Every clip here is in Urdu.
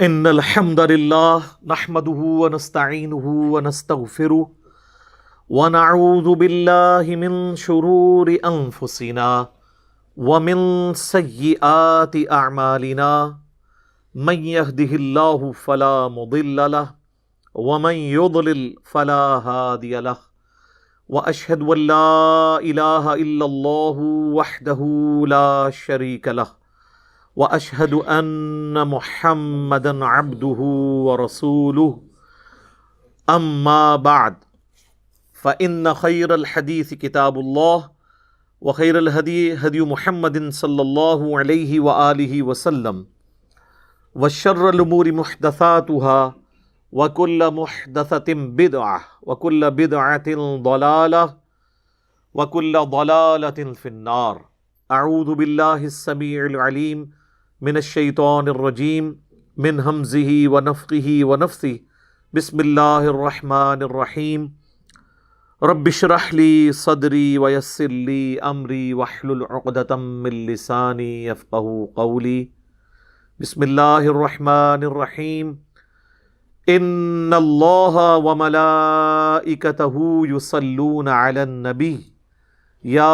ان الحمد للہ نحمده ونستعینه ونستغفره ونعوذ باللہ من شرور انفسنا ومن سیئات اعمالنا من يهده اللہ فلا مضل له ومن يضلل فلا هادی له واشهد ان لا الہ الا اللہ وحدہ لا شریک له واشهد ان محمدا عبده ورسوله اما بعد فان خير الحديث كتاب الله وخير الهدي هدي محمد صلى الله عليه واله وسلم وشر الامور محدثاتها وكل محدثة بدعة وكل بدعة ضلالة وكل ضلالة في النار. اعوذ بالله السميع العليم من الشیطان الرجیم من ہمزہ ونفخہ ونفثہ. بسم اللہ الرحمن الرحیم. رب اشرح لی صدری ویسر لی امری واحلل عقدۃ من لسانی یفقہوا قولی. بسم اللہ الرحمن الرحیم. ان اللہ وملائکتہ یصلون علی النبی یا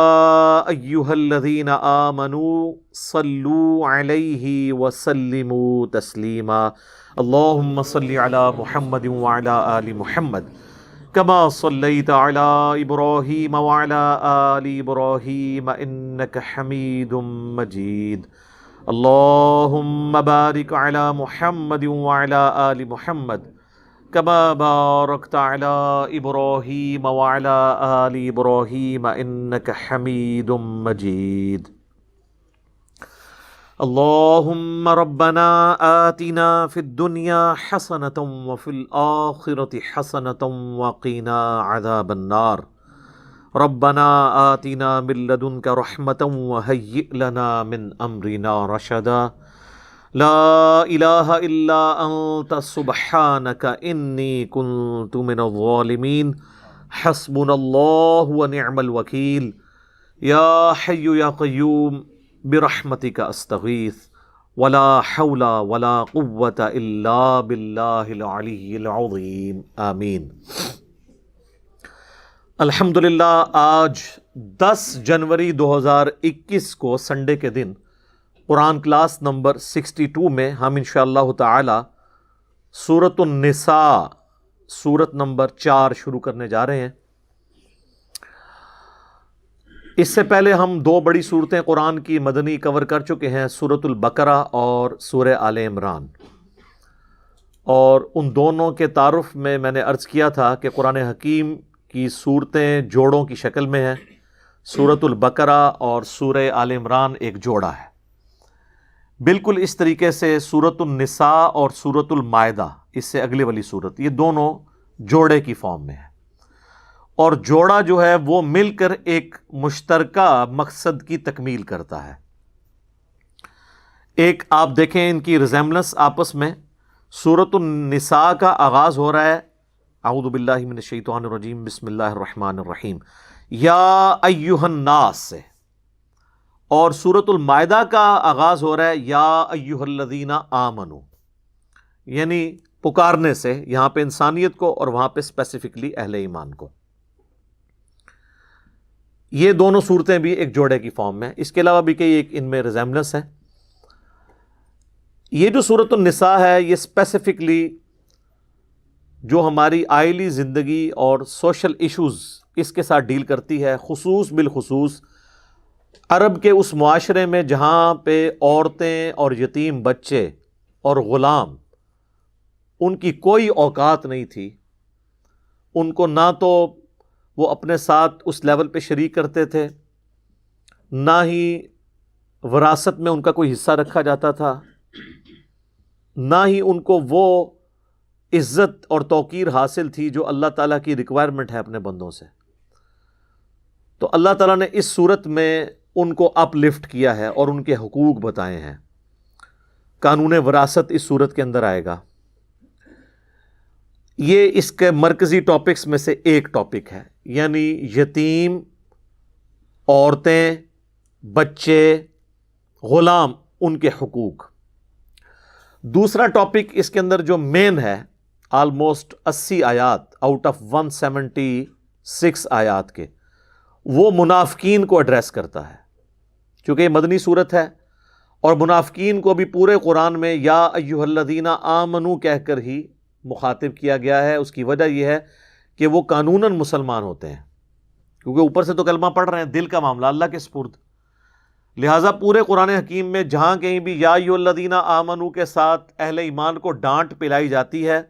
ایہا الذین آمنوا صلوا علیہ وسلموا تسلیما. اللہم صل علی محمد وعلی آل محمد کما صلیت علی ابراہیم وعلی آل ابراہیم انک حمید مجید. اللہم بارک علی محمد وعلی آل محمد کما بارکت علی ابراہیم وعلی آل ابراہیم انک حمید مجید. اللہم ربنا آتنا فی الدنیا حسنۃ وفی الآخرۃ حسنۃ وقنا عذاب النار. ربنا آتنا من لدنک رحمۃ وہیئ لنا من امرنا رشدا. لا الہ الا انت سبحانک انی کنت من الظالمین. حسبنا اللہ ونعم الوکیل. یا حی یا قیوم برحمتک استغیث ولا حول ولا قوة الا باللہ العلی العظیم. آمین. الحمدللہ آج 10 جنوری 2021 کو سنڈے کے دن قرآن کلاس نمبر 62 میں ہم انشاءاللہ تعالی سورۃ النساء سورت نمبر 4 شروع کرنے جا رہے ہیں. اس سے پہلے ہم 2 بڑی صورتیں قرآن کی مدنی کور کر چکے ہیں، سورۃ البقرہ اور سورہ آل عمران، اور ان دونوں کے تعارف میں نے عرض کیا تھا کہ قرآن حکیم کی صورتیں جوڑوں کی شکل میں ہیں. سورۃ البقرہ اور سورہ آل عمران ایک جوڑا ہے. بالکل اس طریقے سے سورۃ النساء اور سورۃ المائدہ، اس سے اگلے والی صورت، یہ دونوں جوڑے کی فارم میں ہے، اور جوڑا جو ہے وہ مل کر ایک مشترکہ مقصد کی تکمیل کرتا ہے. ایک آپ دیکھیں ان کی ریزیمبلنس آپس میں. سورۃ النساء کا آغاز ہو رہا ہے اعوذ باللہ من الشیطان الرجیم بسم اللہ الرحمن الرحیم یا ایہا الناس سے، اور سورۃ المائدہ کا آغاز ہو رہا ہے یا ایہا الذین آمنوا، یعنی پکارنے سے، یہاں پہ انسانیت کو اور وہاں پہ اسپیسیفکلی اہل ایمان کو. یہ دونوں صورتیں بھی ایک جوڑے کی فارم میں. اس کے علاوہ بھی کئی ایک ان میں ریزیمبلنس ہے. یہ جو سورۃ النساء ہے یہ اسپیسیفکلی جو ہماری آئلی زندگی اور سوشل ایشوز اس کے ساتھ ڈیل کرتی ہے، بالخصوص عرب کے اس معاشرے میں جہاں پہ عورتیں اور یتیم بچے اور غلام، ان کی کوئی اوقات نہیں تھی. ان کو نہ تو وہ اپنے ساتھ اس لیول پہ شریک کرتے تھے، نہ ہی وراثت میں ان کا کوئی حصہ رکھا جاتا تھا، نہ ہی ان کو وہ عزت اور توقیر حاصل تھی جو اللہ تعالیٰ کی ریکوائرمنٹ ہے اپنے بندوں سے. تو اللہ تعالیٰ نے اس صورت میں ان کو اپ لفٹ کیا ہے اور ان کے حقوق بتائے ہیں. قانون وراثت اس صورت کے اندر آئے گا. یہ اس کے مرکزی ٹاپکس میں سے ایک ٹاپک ہے، یعنی یتیم، عورتیں، بچے، غلام، ان کے حقوق. دوسرا ٹاپک اس کے اندر جو مین ہے، آلموسٹ 80 آیات آؤٹ آف 176 آیات کے، وہ منافقین کو ایڈریس کرتا ہے، چونکہ یہ مدنی صورت ہے، اور منافقین کو بھی پورے قرآن میں یا ایھا الذین آمنو کہہ کر ہی مخاطب کیا گیا ہے۔ اس کی وجہ یہ ہے کہ وہ قانوناً مسلمان ہوتے ہیں، کیونکہ اوپر سے تو کلمہ پڑھ رہے ہیں، دل کا معاملہ اللہ کے سپرد۔ لہٰذا پورے قرآن حکیم میں جہاں کہیں بھی یا ایھا الذین آمنو کے ساتھ اہل ایمان کو ڈانٹ پلائی جاتی ہے،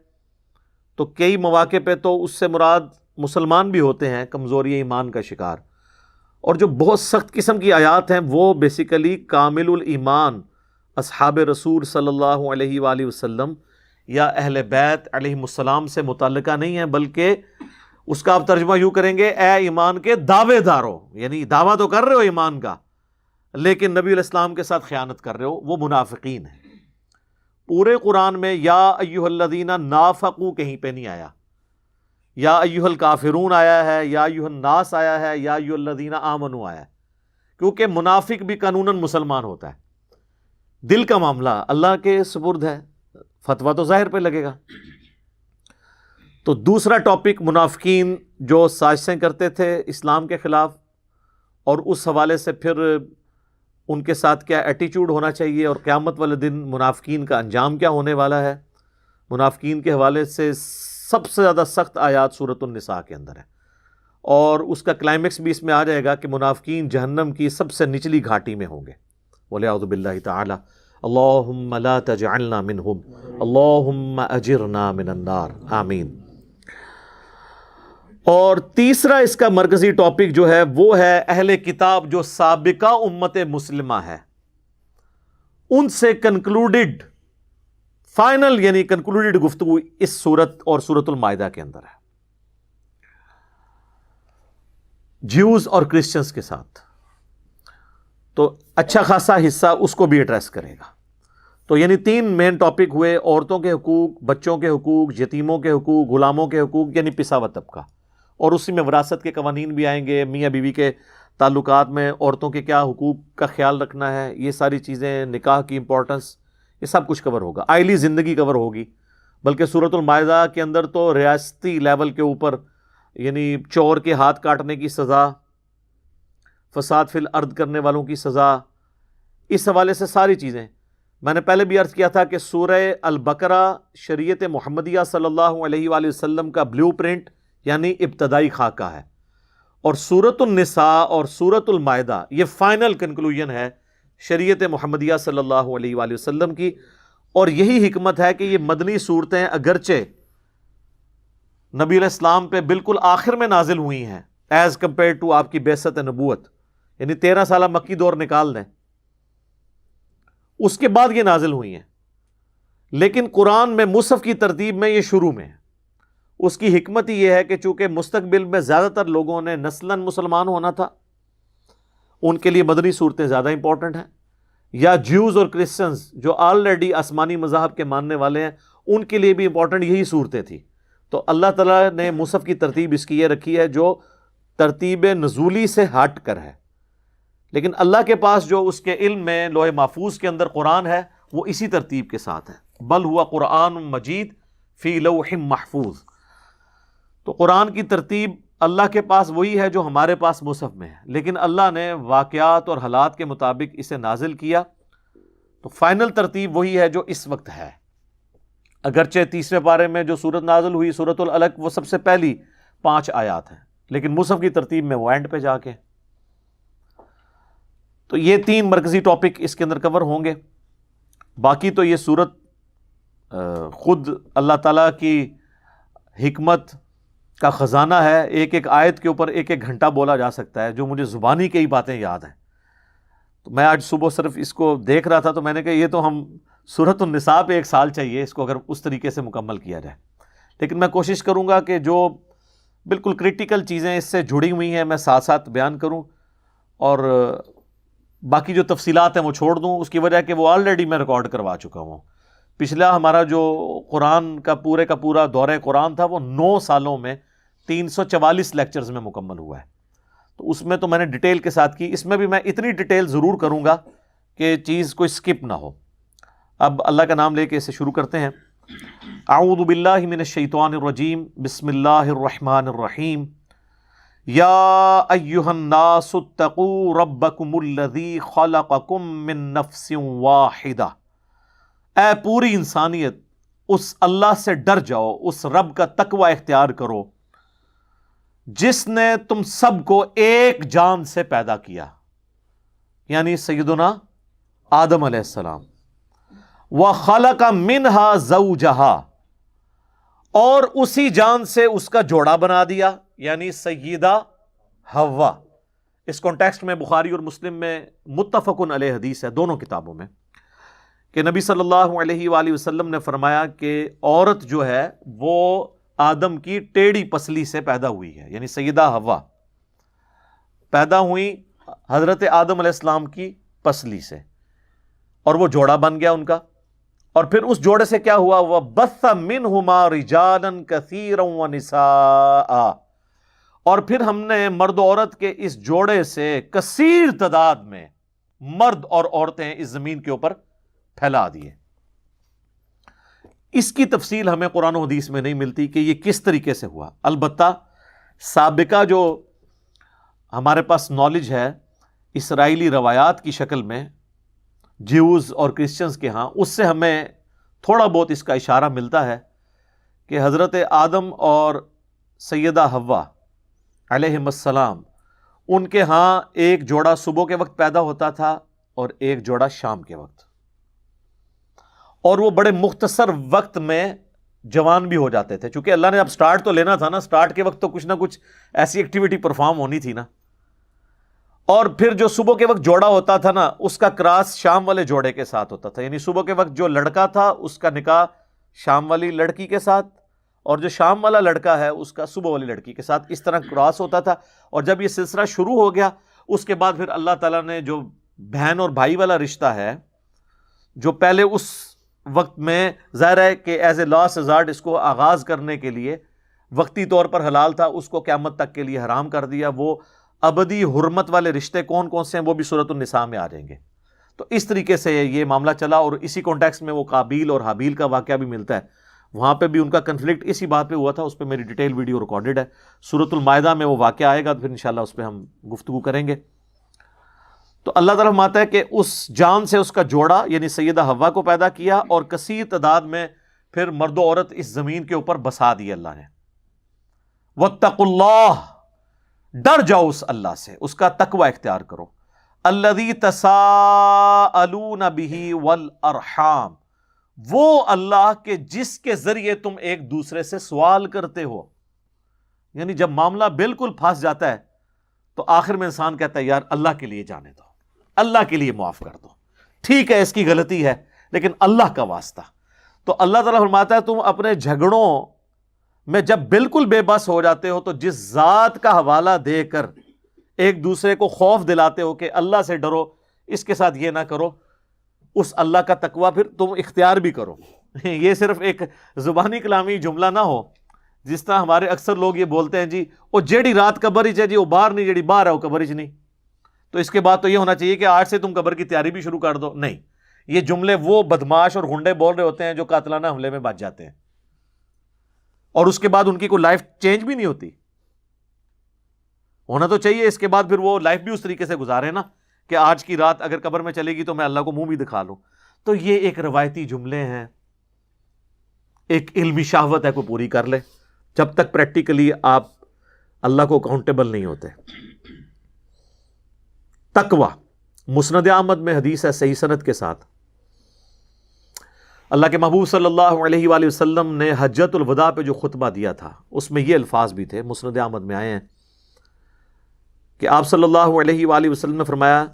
تو کئی مواقع پہ تو اس سے مراد مسلمان بھی ہوتے ہیں کمزوری ایمان کا شکار، اور جو بہت سخت قسم کی آیات ہیں وہ بیسیکلی کامل الایمان اصحاب رسول صلی اللہ علیہ وآلہ وسلم یا اہل بیت علیہم السلام سے متعلقہ نہیں ہیں، بلکہ اس کا آپ ترجمہ یوں کریں گے، اے ایمان کے دعوے داروں، یعنی دعویٰ تو کر رہے ہو ایمان کا لیکن نبی علیہ السلام کے ساتھ خیانت کر رہے ہو، وہ منافقین ہیں۔ پورے قرآن میں یا ایھا الذین نافقوا کہیں پہ نہیں آیا، یا ایھا الکافرون آیا ہے، یا ایھا الناس آیا ہے، یا ایھا الذین آمنوا آیا ہے، کیونکہ منافق بھی قانوناً مسلمان ہوتا ہے، دل کا معاملہ اللہ کے سپرد ہے، فتویٰ تو ظاہر پہ لگے گا۔ تو دوسرا ٹاپک منافقین جو سازشیں کرتے تھے اسلام کے خلاف، اور اس حوالے سے پھر ان کے ساتھ کیا ایٹیچیوڈ ہونا چاہیے، اور قیامت والے دن منافقین کا انجام کیا ہونے والا ہے۔ منافقین کے حوالے سے سب سے زیادہ سخت آیات سورۃ النساء کے اندر ہے، اور اس کا کلائمیکس بھی اس میں آ جائے گا کہ منافقین جہنم کی سب سے نچلی گھاٹی میں ہوں گے، وَلِعَوْذُ بِاللَّهِ تَعَالَى اللہم لا تجعلنا منہم اللہم اجرنا من النار، آمین۔ اور تیسرا اس کا مرکزی ٹاپک جو ہے وہ ہے اہل کتاب جو سابقہ امت مسلمہ ہے، ان سے کنکلوڈڈ فائنل یعنی کنکلوڈڈ گفتگو اس سورت اور سورۃ المائدہ کے اندر ہے، جیوز اور کرسچنز کے ساتھ، تو اچھا خاصا حصہ اس کو بھی ایڈریس کرے گا۔ تو یعنی 3 مین ٹاپک ہوئے، عورتوں کے حقوق، بچوں کے حقوق، یتیموں کے حقوق، غلاموں کے حقوق یعنی پسا ہوا طبقہ، اور اسی میں وراثت کے قوانین بھی آئیں گے، میاں بیوی کے تعلقات میں عورتوں کے کیا حقوق کا خیال رکھنا ہے، یہ ساری چیزیں، نکاح کی امپورٹنس، یہ سب کچھ کور ہوگا، آئلی زندگی کور ہوگی، بلکہ سورۃ المائدہ کے اندر تو ریاستی لیول کے اوپر یعنی چور کے ہاتھ کاٹنے کی سزا، فساد فی الارض کرنے والوں کی سزا، اس حوالے سے ساری چیزیں۔ میں نے پہلے بھی عرض کیا تھا کہ سورہ البقرہ شریعت محمدیہ صلی اللہ علیہ وآلہ وسلم کا بلیو پرنٹ یعنی ابتدائی خاکہ ہے، اور سورۃ النساء اور سورۃ المائدہ یہ فائنل کنکلوژن ہے شریعت محمدیہ صلی اللہ علیہ وآلہ وسلم کی، اور یہی حکمت ہے کہ یہ مدنی صورتیں اگرچہ نبی علیہ السلام پہ بالکل آخر میں نازل ہوئی ہیں ایز کمپیئر ٹو آپ کی بعثت نبوت، یعنی 13 سالہ مکی دور نکال دیں، اس کے بعد یہ نازل ہوئی ہیں، لیکن قرآن میں مصحف کی ترتیب میں یہ شروع میں ہے۔ اس کی حکمت ہی یہ ہے کہ چونکہ مستقبل میں زیادہ تر لوگوں نے نسلاً مسلمان ہونا تھا، ان کے لیے مدنی صورتیں زیادہ امپورٹنٹ ہیں، یا جیوز اور کرسچنز جو آلریڈی آسمانی مذاہب کے ماننے والے ہیں ان کے لیے بھی امپورٹنٹ یہی صورتیں تھیں۔ تو اللہ تعالیٰ نے مصحف کی ترتیب اس کی یہ رکھی ہے جو ترتیب نزولی سے ہٹ کر ہے، لیکن اللہ کے پاس جو اس کے علم میں لوح محفوظ کے اندر قرآن ہے وہ اسی ترتیب کے ساتھ ہے، بل ہوا قرآن مجید فی لوح محفوظ۔ تو قرآن کی ترتیب اللہ کے پاس وہی ہے جو ہمارے پاس مصحف میں ہے، لیکن اللہ نے واقعات اور حالات کے مطابق اسے نازل کیا، تو فائنل ترتیب وہی ہے جو اس وقت ہے۔ اگرچہ تیسرے پارے میں جو سورت نازل ہوئی سورۃ العلق وہ سب سے پہلی 5 آیات ہیں، لیکن مصحف کی ترتیب میں وہ اینڈ پہ جا کے۔ تو یہ 3 مرکزی ٹاپک اس کے اندر کور ہوں گے۔ باقی تو یہ سورت خود اللہ تعالیٰ کی حکمت کا خزانہ ہے، ایک ایک آیت کے اوپر ایک ایک گھنٹہ بولا جا سکتا ہے، جو مجھے زبانی کئی باتیں یاد ہیں۔ تو میں آج صبح صرف اس کو دیکھ رہا تھا تو میں نے کہا یہ تو ہم سورۃ النساء پہ 1 سال چاہیے اس کو اگر اس طریقے سے مکمل کیا جائے، لیکن میں کوشش کروں گا کہ جو بالکل کریٹیکل چیزیں اس سے جڑی ہوئی ہیں میں ساتھ ساتھ بیان کروں، اور باقی جو تفصیلات ہیں وہ چھوڑ دوں، اس کی وجہ کہ وہ آلریڈی میں ریکارڈ کروا چکا ہوں۔ پچھلا ہمارا جو قرآن کا پورا دورہ قرآن تھا وہ 9 سالوں میں 344 لیکچرز میں مکمل ہوا ہے، تو اس میں تو میں نے ڈیٹیل کے ساتھ کی، اس میں بھی میں اتنی ڈیٹیل ضرور کروں گا کہ چیز کوئی سکپ نہ ہو۔ اب اللہ کا نام لے کے اسے شروع کرتے ہیں. اعوذ باللہ من الشیطان الرجیم، بسم اللہ الرحمن الرحیم. یا ایہا الناس اتقوا ربکم الذی خلقکم من نفس واحدہ. اے پوری انسانیت، اس اللہ سے ڈر جاؤ، اس رب کا تقوی اختیار کرو جس نے تم سب کو ایک جان سے پیدا کیا، یعنی سیدنا آدم علیہ السلام. وَخَلَقَ مِنْهَا زَوْجَهَا، اور اسی جان سے اس کا جوڑا بنا دیا، یعنی سیدہ حوا. اس کانٹیکسٹ میں بخاری اور مسلم میں متفقن علیہ حدیث ہے دونوں کتابوں میں کہ نبی صلی اللہ علیہ وآلہ وسلم نے فرمایا کہ عورت جو ہے وہ آدم کی ٹیڑھی پسلی سے پیدا ہوئی ہے، یعنی سیدہ حوا پیدا ہوئی حضرت آدم علیہ السلام کی پسلی سے، اور وہ جوڑا بن گیا ان کا. اور پھر اس جوڑے سے کیا ہوا؟ وَبَثَّ مِنْهُمَا رِجَالًا كَثِيرًا وَنِسَاءً، اور پھر ہم نے مرد و عورت کے اس جوڑے سے کثیر تعداد میں مرد اور عورتیں اس زمین کے اوپر پھیلا دیے. اس کی تفصیل ہمیں قرآن و حدیث میں نہیں ملتی کہ یہ کس طریقے سے ہوا. البتہ سابقہ جو ہمارے پاس نالج ہے اسرائیلی روایات کی شکل میں جیوز اور کرسچنز کے ہاں، اس سے ہمیں تھوڑا بہت اس کا اشارہ ملتا ہے کہ حضرت آدم اور سیدہ حوا علیہم السلام، ان کے ہاں ایک جوڑا صبح کے وقت پیدا ہوتا تھا اور ایک جوڑا شام کے وقت، اور وہ بڑے مختصر وقت میں جوان بھی ہو جاتے تھے. چونکہ اللہ نے اب سٹارٹ تو لینا تھا نا، سٹارٹ کے وقت تو کچھ نہ کچھ ایسی ایکٹیویٹی پرفارم ہونی تھی نا. اور پھر جو صبح کے وقت جوڑا ہوتا تھا نا، اس کا کراس شام والے جوڑے کے ساتھ ہوتا تھا، یعنی صبح کے وقت جو لڑکا تھا اس کا نکاح شام والی لڑکی کے ساتھ، اور جو شام والا لڑکا ہے اس کا صبح والی لڑکی کے ساتھ، اس طرح کراس ہوتا تھا. اور جب یہ سلسلہ شروع ہو گیا، اس کے بعد پھر اللہ تعالیٰ نے جو بہن اور بھائی والا رشتہ ہے، جو پہلے اس وقت میں ظاہر ہے کہ ایز اے لاسٹ ریزارٹ اس کو آغاز کرنے کے لیے وقتی طور پر حلال تھا، اس کو قیامت تک کے لیے حرام کر دیا. وہ ابدی حرمت والے رشتے کون کون سے ہیں وہ بھی سورۃ النساء میں آ جائیں گے. تو اس طریقے سے یہ معاملہ چلا، اور اسی کانٹیکسٹ میں وہ قابیل اور حابیل کا واقعہ بھی ملتا ہے. وہاں پہ بھی ان کا کنفلکٹ اسی بات پہ ہوا تھا. اس پہ میری ڈیٹیل ویڈیو ریکارڈڈ ہے. سورۃ المائدہ میں وہ واقعہ آئے گا تو پھر انشاءاللہ اس پہ ہم گفتگو کریں گے. تو اللہ تعالیٰ فرماتا ہے کہ اس جان سے اس کا جوڑا یعنی سیدہ حوا کو پیدا کیا، اور کثیر تعداد میں پھر مرد و عورت اس زمین کے اوپر بسا دی اللہ نے. واتقوا اللہ، ڈر جاؤ اس اللہ سے، اس کا تقوی اختیار کرو. الذی تساءلون بہ والارحام، وہ اللہ کے جس کے ذریعے تم ایک دوسرے سے سوال کرتے ہو. یعنی جب معاملہ بالکل پھنس جاتا ہے تو آخر میں انسان کہتا ہے یار اللہ کے لیے جانے دو، اللہ کے لیے معاف کر دو، ٹھیک ہے اس کی غلطی ہے لیکن اللہ کا واسطہ. تو اللہ تعالیٰ فرماتا ہے تم اپنے جھگڑوں میں جب بالکل بے بس ہو جاتے ہو تو جس ذات کا حوالہ دے کر ایک دوسرے کو خوف دلاتے ہو کہ اللہ سے ڈرو، اس کے ساتھ یہ نہ کرو، اس اللہ کا تقوی پھر تم اختیار بھی کرو. یہ صرف ایک زبانی کلامی جملہ نہ ہو جس طرح ہمارے اکثر لوگ یہ بولتے ہیں جی وہ جیڑی رات قبر ہی جی وہ باہر نہیں، جیڑی باہر ہے وہ قبر ہی نہیں. تو اس کے بعد تو یہ ہونا چاہیے کہ آج سے تم قبر کی تیاری بھی شروع کر دو. نہیں، یہ جملے وہ بدماش اور گنڈے بول رہے ہوتے ہیں جو قاتلانہ حملے میں بچ جاتے ہیں، اور اس کے بعد ان کی کوئی لائف چینج بھی نہیں ہوتی. ہونا تو چاہیے اس کے بعد پھر وہ لائف بھی اس طریقے سے گزارے نا کہ آج کی رات اگر قبر میں چلے گی تو میں اللہ کو منہ بھی دکھا لوں. تو یہ ایک روایتی جملے ہیں، ایک علمی شہوت ہے، کوئی پوری کر لے جب تک پریکٹیکلی آپ اللہ کو اکاؤنٹیبل نہیں ہوتے. تقوی مسند احمد میں حدیث ہے صحیح سند کے ساتھ. اللہ کے محبوب صلی اللہ علیہ وآلہ وسلم نے حجۃ الوداع پہ جو خطبہ دیا تھا اس میں یہ الفاظ بھی تھے، مسند احمد میں آئے ہیں کہ آپ صلی اللہ علیہ وآلہ وسلم نے فرمایا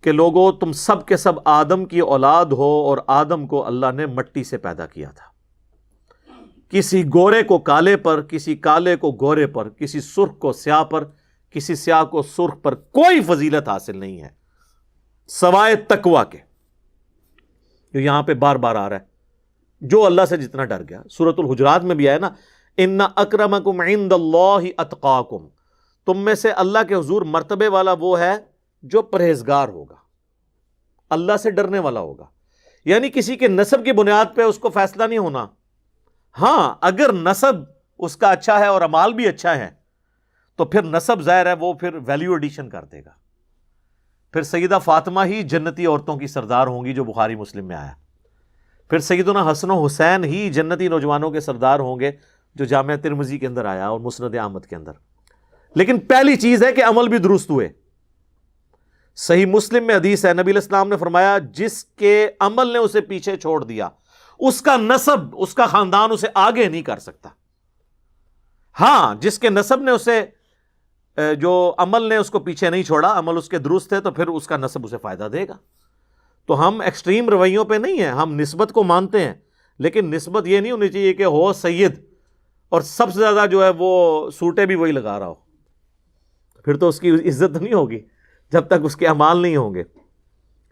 کہ لوگو تم سب کے سب آدم کی اولاد ہو، اور آدم کو اللہ نے مٹی سے پیدا کیا تھا. کسی گورے کو کالے پر، کسی کالے کو گورے پر، کسی سرخ کو سیاہ پر، کسی سیاہ کو سرخ پر کوئی فضیلت حاصل نہیں ہے سوائے تقوی کے، جو یہاں پہ بار بار آ رہا ہے. جو اللہ سے جتنا ڈر گیا، سورۃ الحجرات میں بھی آیا نا، ان اکرمکم عند اللہ اتقاکم، تم میں سے اللہ کے حضور مرتبے والا وہ ہے جو پرہیزگار ہوگا، اللہ سے ڈرنے والا ہوگا. یعنی کسی کے نسب کی بنیاد پہ اس کو فیصلہ نہیں ہونا. ہاں اگر نسب اس کا اچھا ہے اور اعمال بھی اچھا ہے تو پھر نسب ظاہر ہے وہ پھر ویلیو ایڈیشن کر دے گا. پھر سیدہ فاطمہ ہی جنتی عورتوں کی سردار ہوں گی جو بخاری مسلم میں آیا. پھر سیدنا حسن و حسین ہی جنتی نوجوانوں کے سردار ہوں گے جو جامعہ ترمذی کے اندر آیا اور مسند احمد کے اندر. لیکن پہلی چیز ہے کہ عمل بھی درست ہوئے. صحیح مسلم میں حدیث ہے, نبی علیہ السلام نے فرمایا جس کے عمل نے اسے پیچھے چھوڑ دیا اس کا نسب, اس کا خاندان اسے آگے نہیں کر سکتا. ہاں جس کے نسب نے اسے, جو عمل نے اس کو پیچھے نہیں چھوڑا, عمل اس کے درست ہے, تو پھر اس کا نسب اسے فائدہ دے گا. تو ہم ایکسٹریم رویوں پہ نہیں ہیں, ہم نسبت کو مانتے ہیں, لیکن نسبت یہ نہیں ہونی چاہیے کہ ہو سید اور سب سے زیادہ جو ہے وہ سوٹیں بھی وہی لگا رہا ہو. پھر تو اس کی عزت نہیں ہوگی جب تک اس کے اعمال نہیں ہوں گے.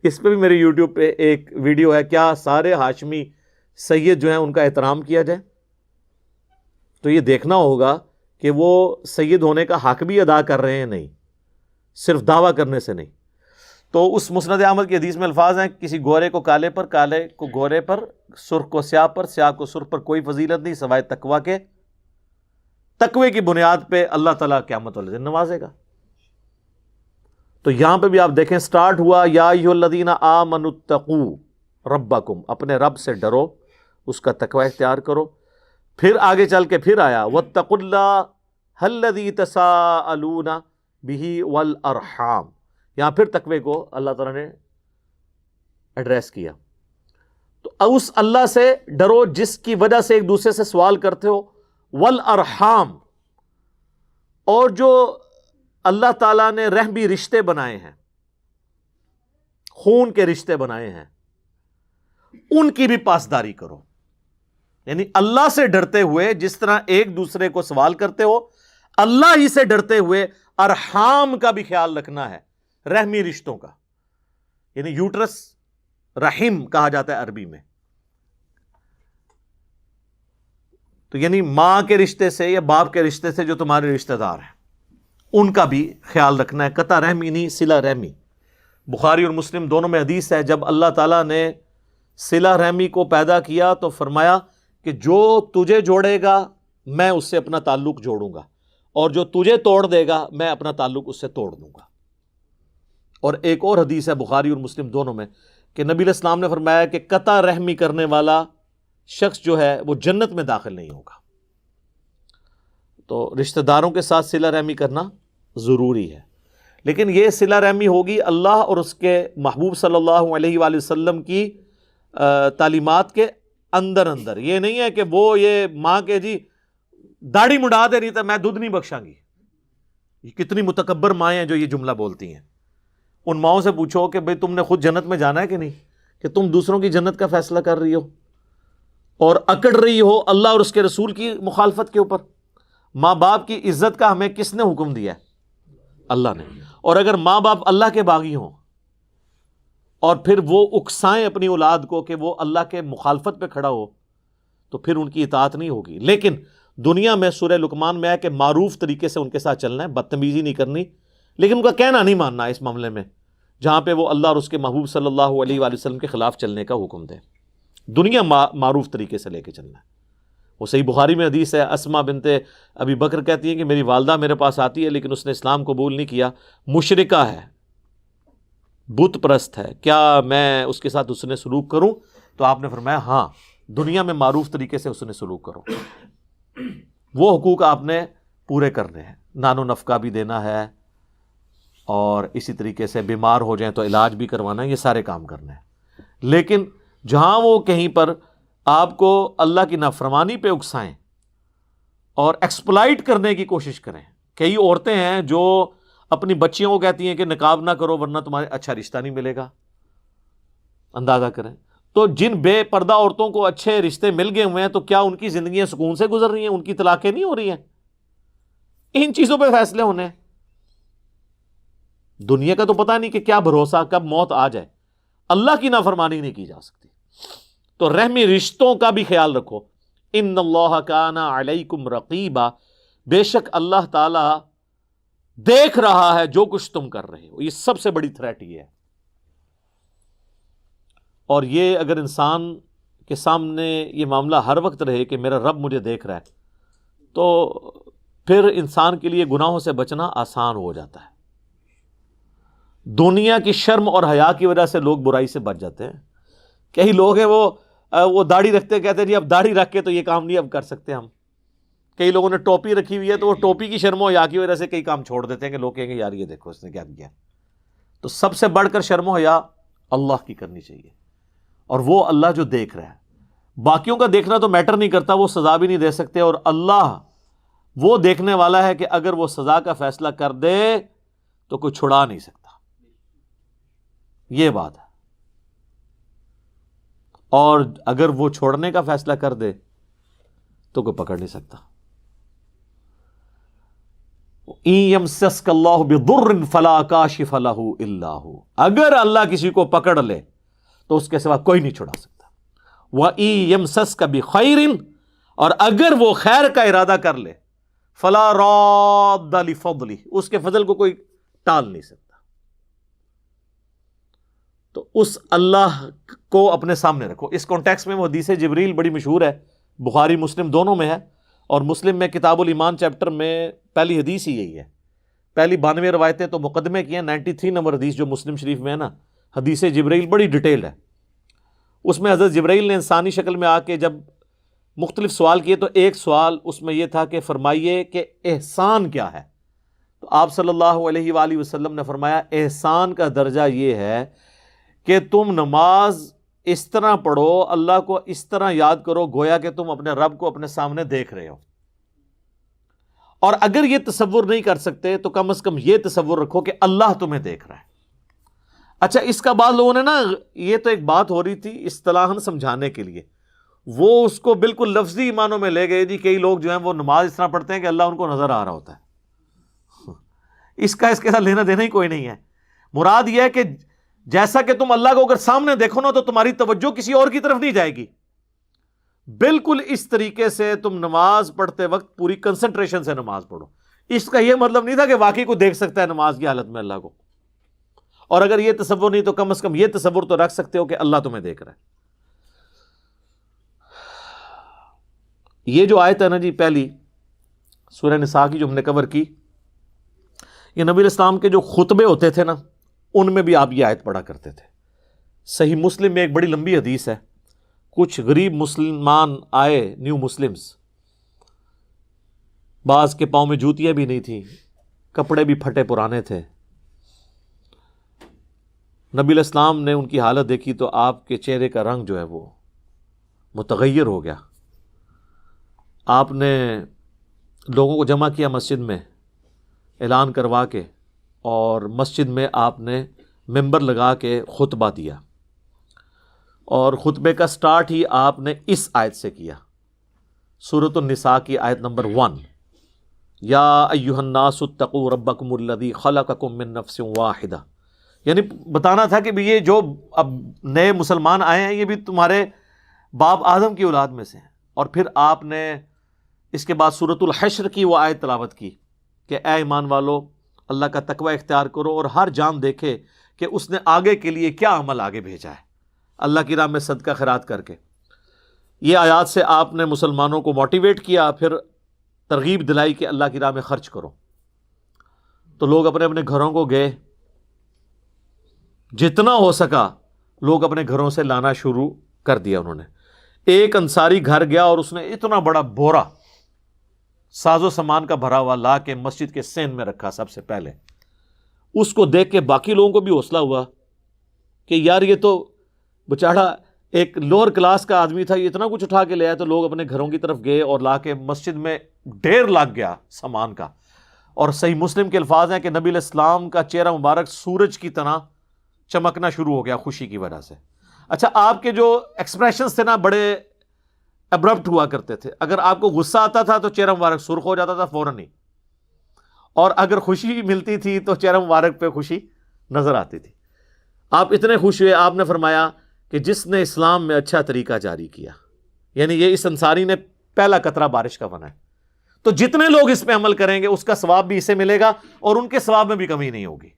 اس پہ بھی میرے یوٹیوب پہ ایک ویڈیو ہے, کیا سارے ہاشمی سید جو ہیں ان کا احترام کیا جائے. تو یہ دیکھنا ہوگا کہ وہ سید ہونے کا حق بھی ادا کر رہے ہیں, نہیں صرف دعویٰ کرنے سے نہیں. تو اس مسند احمد کی حدیث میں الفاظ ہیں, کسی گورے کو کالے پر, کالے کو گورے پر, سرخ کو سیاہ پر, سیاہ کو سرخ پر کوئی فضیلت نہیں سوائے تقوی کے. تقوی کی بنیاد پہ اللہ تعالیٰ قیامت والے دن نوازے گا. تو یہاں پہ بھی آپ دیکھیں سٹارٹ ہوا یا ایھا الذین آمنوا اتقوا ربکم, اپنے رب سے ڈرو, اس کا تقوی اختیار کرو. پھر آگے چل کے پھر آیا واتقوا اللہ الذی تساءلون بہ والارحام. یہاں پھر تقوی کو اللہ تعالیٰ نے ایڈریس کیا. تو اس اللہ سے ڈرو جس کی وجہ سے ایک دوسرے سے سوال کرتے ہو, والارحام, اور جو اللہ تعالیٰ نے رحمی رشتے بنائے ہیں, خون کے رشتے بنائے ہیں, ان کی بھی پاسداری کرو. یعنی اللہ سے ڈرتے ہوئے جس طرح ایک دوسرے کو سوال کرتے ہو, اللہ ہی سے ڈرتے ہوئے ارحام کا بھی خیال رکھنا ہے, رحمی رشتوں کا. یعنی یوٹرس رحم کہا جاتا ہے عربی میں. تو یعنی ماں کے رشتے سے یا باپ کے رشتے سے جو تمہارے رشتہ دار ہیں ان کا بھی خیال رکھنا ہے. قطع رحمی نہیں, صلہ رحمی. بخاری اور مسلم دونوں میں حدیث ہے, جب اللہ تعالیٰ نے صلہ رحمی کو پیدا کیا تو فرمایا کہ جو تجھے جوڑے گا میں اس سے اپنا تعلق جوڑوں گا, اور جو تجھے توڑ دے گا میں اپنا تعلق اس سے توڑ دوں گا. اور ایک اور حدیث ہے بخاری اور مسلم دونوں میں کہ نبی علیہ السلام نے فرمایا کہ قطع رحمی کرنے والا شخص جو ہے وہ جنت میں داخل نہیں ہوگا. تو رشتہ داروں کے ساتھ صلہ رحمی کرنا ضروری ہے, لیکن یہ صلہ رحمی ہوگی اللہ اور اس کے محبوب صلی اللہ علیہ وآلہ وسلم کی تعلیمات کے اندر اندر. یہ نہیں ہے کہ وہ یہ ماں کے جی داڑھی مڈا دے رہی تھا میں دودھ نہیں بخشاں گی. یہ کتنی متکبر مائیں ہیں جو یہ جملہ بولتی ہیں. ان ماؤں سے پوچھو کہ بھئی تم نے خود جنت میں جانا ہے کہ نہیں, کہ تم دوسروں کی جنت کا فیصلہ کر رہی ہو اور اکڑ رہی ہو اللہ اور اس کے رسول کی مخالفت کے اوپر. ماں باپ کی عزت کا ہمیں کس نے حکم دیا ہے؟ اللہ نے. اور اگر ماں باپ اللہ کے باغی ہوں اور پھر وہ اکسائیں اپنی اولاد کو کہ وہ اللہ کے مخالفت پہ کھڑا ہو تو پھر ان کی اطاعت نہیں ہوگی. لیکن دنیا میں سورہ لقمان میں ہے کہ معروف طریقے سے ان کے ساتھ چلنا ہے, بدتمیزی نہیں کرنی, لیکن ان کا کہنا نہیں ماننا اس معاملے میں جہاں پہ وہ اللہ اور اس کے محبوب صلی اللہ علیہ وآلہ وسلم کے خلاف چلنے کا حکم دے. دنیا معروف طریقے سے لے کے چلنا ہے. وہ صحیح بخاری میں حدیث ہے, اسما بنت ابی بکر کہتی ہیں کہ میری والدہ میرے پاس آتی ہے لیکن اس نے اسلام قبول نہیں کیا, مشرکہ ہے, بت پرست ہے, کیا میں اس کے ساتھ اس نے سلوک کروں؟ تو آپ نے فرمایا ہاں, دنیا میں معروف طریقے سے اس نے سلوک کرو. وہ حقوق آپ نے پورے کرنے ہیں, نان و نفقہ بھی دینا ہے اور اسی طریقے سے بیمار ہو جائیں تو علاج بھی کروانا ہے, یہ سارے کام کرنے ہیں. لیکن جہاں وہ کہیں پر آپ کو اللہ کی نافرمانی پہ اکسائیں اور ایکسپلائٹ کرنے کی کوشش کریں. کئی عورتیں ہیں جو اپنی بچیوں کو کہتی ہیں کہ نقاب نہ کرو ورنہ تمہارے اچھا رشتہ نہیں ملے گا. اندازہ کریں. تو جن بے پردہ عورتوں کو اچھے رشتے مل گئے ہوئے ہیں تو کیا ان کی زندگیاں سکون سے گزر رہی ہیں؟ ان کی طلاقیں نہیں ہو رہی ہیں؟ ان چیزوں پہ فیصلے ہونے ہیں. دنیا کا تو پتہ نہیں کہ کیا بھروسہ کب موت آ جائے. اللہ کی نافرمانی نہیں کی جا سکتی. تو رحمی رشتوں کا بھی خیال رکھو. ان اللہ کان علیکم رقیبا, بے شک اللہ تعالی دیکھ رہا ہے جو کچھ تم کر رہے ہو. یہ سب سے بڑی تھریٹ یہ ہے. اور یہ اگر انسان کے سامنے یہ معاملہ ہر وقت رہے کہ میرا رب مجھے دیکھ رہا ہے، تو پھر انسان کے لیے گناہوں سے بچنا آسان ہو جاتا ہے۔ دنیا کی شرم اور حیا کی وجہ سے لوگ برائی سے بچ جاتے ہیں۔ کئی لوگ ہیں وہ داڑھی رکھتے کہتے ہیں جی اب داڑھی رکھ کے تو یہ کام نہیں اب کر سکتے ہم۔ کئی لوگوں نے ٹوپی رکھی ہوئی ہے تو وہ ٹوپی کی شرم و حیا کی وجہ سے کئی کام چھوڑ دیتے ہیں کہ لوگ کہیں گے یار یہ دیکھو اس نے کیا کیا۔ تو سب سے بڑھ کر شرم و حیا اللہ کی کرنی چاہیے، اور وہ اللہ جو دیکھ رہا ہے۔ باقیوں کا دیکھنا تو میٹر نہیں کرتا، وہ سزا بھی نہیں دے سکتے، اور اللہ وہ دیکھنے والا ہے کہ اگر وہ سزا کا فیصلہ کر دے تو کوئی چھڑا نہیں سکتا، یہ بات ہے۔ اور اگر وہ چھوڑنے کا فیصلہ کر دے تو کوئی پکڑ نہیں سکتا۔ إِن يَمْسَسْكَ اللَّهُ بِضُرٍّ فَلَا كَاشِفَ لَهُ إِلَّا هُوَ، اگر اللہ کسی کو پکڑ لے تو اس کے سوا کوئی نہیں چھڑا سکتا۔ وَإِن يَمْسَسْكَ بِخَيْرٍ، اور اگر وہ خیر کا ارادہ کر لے، فَلَا رَادَّ لِفَضْلِهِ، اس کے فضل کو کوئی ٹال نہیں سکتا۔ تو اس اللہ کو اپنے سامنے رکھو۔ اس کانٹیکس میں وہ حدیث جبریل بڑی مشہور ہے، بخاری مسلم دونوں میں ہے، اور مسلم میں کتاب الایمان چیپٹر میں پہلی حدیث ہی یہی ہے۔ پہلی 92 روایتیں تو مقدمے کی ہیں، 93 نمبر حدیث جو مسلم شریف میں ہے نا، حدیث جبریل بڑی ڈیٹیل ہے۔ اس میں حضرت جبریل نے انسانی شکل میں آ کے جب مختلف سوال کیے تو ایک سوال اس میں یہ تھا کہ فرمائیے کہ احسان کیا ہے؟ تو آپ صلی اللہ علیہ وآلہ وسلم نے فرمایا احسان کا درجہ یہ ہے کہ تم نماز اس طرح پڑھو، اللہ کو اس طرح یاد کرو گویا کہ تم اپنے رب کو اپنے سامنے دیکھ رہے ہو۔ اور اگر یہ تصور نہیں کر سکتے تو کم از کم یہ تصور رکھو کہ اللہ تمہیں دیکھ رہا ہے۔ اچھا، اس کا بعض لوگوں نے نا، یہ تو ایک بات ہو رہی تھی اصطلاحاً سمجھانے کے لیے، وہ اس کو بالکل لفظی معنوں میں لے گئے جی۔ کئی لوگ جو ہیں وہ نماز اس طرح پڑھتے ہیں کہ اللہ ان کو نظر آ رہا ہوتا ہے۔ اس کے ساتھ لینا دینا ہی کوئی نہیں ہے۔ مراد یہ ہے کہ جیسا کہ تم اللہ کو اگر سامنے دیکھو نا تو تمہاری توجہ کسی اور کی طرف نہیں جائے گی۔ بالکل اس طریقے سے تم نماز پڑھتے وقت پوری کنسنٹریشن سے نماز پڑھو۔ اس کا یہ مطلب نہیں تھا کہ واقعی کو دیکھ سکتا ہے نماز کی حالت میں اللہ کو، اور اگر یہ تصور نہیں تو کم از کم یہ تصور تو رکھ سکتے ہو کہ اللہ تمہیں دیکھ رہا ہے۔ یہ جو آیت ہے نا جی پہلی سورہ نساء کی جو ہم نے کور کی، یہ نبی الاسلام کے جو خطبے ہوتے تھے نا ان میں بھی آپ یہ آیت پڑھا کرتے تھے۔ صحیح مسلم میں ایک بڑی لمبی حدیث ہے، کچھ غریب مسلمان آئے، نیو مسلمز، بعض کے پاؤں میں جوتیاں بھی نہیں تھیں، کپڑے بھی پھٹے پرانے تھے۔ نبی الاسلام نے ان کی حالت دیکھی تو آپ کے چہرے کا رنگ جو ہے وہ متغیر ہو گیا۔ آپ نے لوگوں کو جمع کیا مسجد میں اعلان کروا کے، اور مسجد میں آپ نے ممبر لگا کے خطبہ دیا، اور خطبے کا سٹارٹ ہی آپ نے اس آیت سے کیا، سورۃ النساء کی آیت نمبر 1، یا ایھا الناس اتقوا ربکم الذی خلقکم من نفس واحدہ۔ یعنی بتانا تھا کہ بھی یہ جو اب نئے مسلمان آئے ہیں یہ بھی تمہارے باپ آدم کی اولاد میں سے ہیں۔ اور پھر آپ نے اس کے بعد سورۃ الحشر کی وہ آیت تلاوت کی کہ اے ایمان والو اللہ کا تقوی اختیار کرو، اور ہر جان دیکھے کہ اس نے آگے کے لیے کیا عمل آگے بھیجا ہے، اللہ کی راہ میں صدقہ خیرات کر کے۔ یہ آیات سے آپ نے مسلمانوں کو موٹیویٹ کیا، پھر ترغیب دلائی کہ اللہ کی راہ میں خرچ کرو۔ تو لوگ اپنے اپنے گھروں کو گئے، جتنا ہو سکا لوگ اپنے گھروں سے لانا شروع کر دیا انہوں نے۔ ایک انصاری گھر گیا اور اس نے اتنا بڑا بورا ساز و سامان کا بھرا ہوا لا کے مسجد کے سین میں رکھا سب سے پہلے۔ اس کو دیکھ کے باقی لوگوں کو بھی حوصلہ ہوا کہ یار یہ تو بچاڑا ایک لوور کلاس کا آدمی تھا، یہ اتنا کچھ اٹھا کے لے آیا۔ تو لوگ اپنے گھروں کی طرف گئے اور لا کے مسجد میں ڈھیر لگ گیا سامان کا۔ اور صحیح مسلم کے الفاظ ہیں کہ نبی علیہ السلام کا چہرہ مبارک سورج کی طرح چمکنا شروع ہو گیا خوشی کی وجہ سے۔ اچھا، آپ کے جو ایکسپریشنز تھے نا بڑے ابرپٹ ہوا کرتے تھے۔ اگر آپ کو غصہ آتا تھا تو چہرہ مبارک سرخ ہو جاتا تھا فوراً ہی، اور اگر خوشی ملتی تھی تو چہرہ مبارک پہ خوشی نظر آتی تھی۔ آپ اتنے خوش ہوئے، آپ نے فرمایا کہ جس نے اسلام میں اچھا طریقہ جاری کیا، یعنی یہ اس انصاری نے پہلا قطرہ بارش کا بنا ہے، تو جتنے لوگ اس پہ عمل کریں گے اس کا ثواب بھی اسے ملے گا اور ان کے ثواب میں بھی کمی نہیں ہوگی۔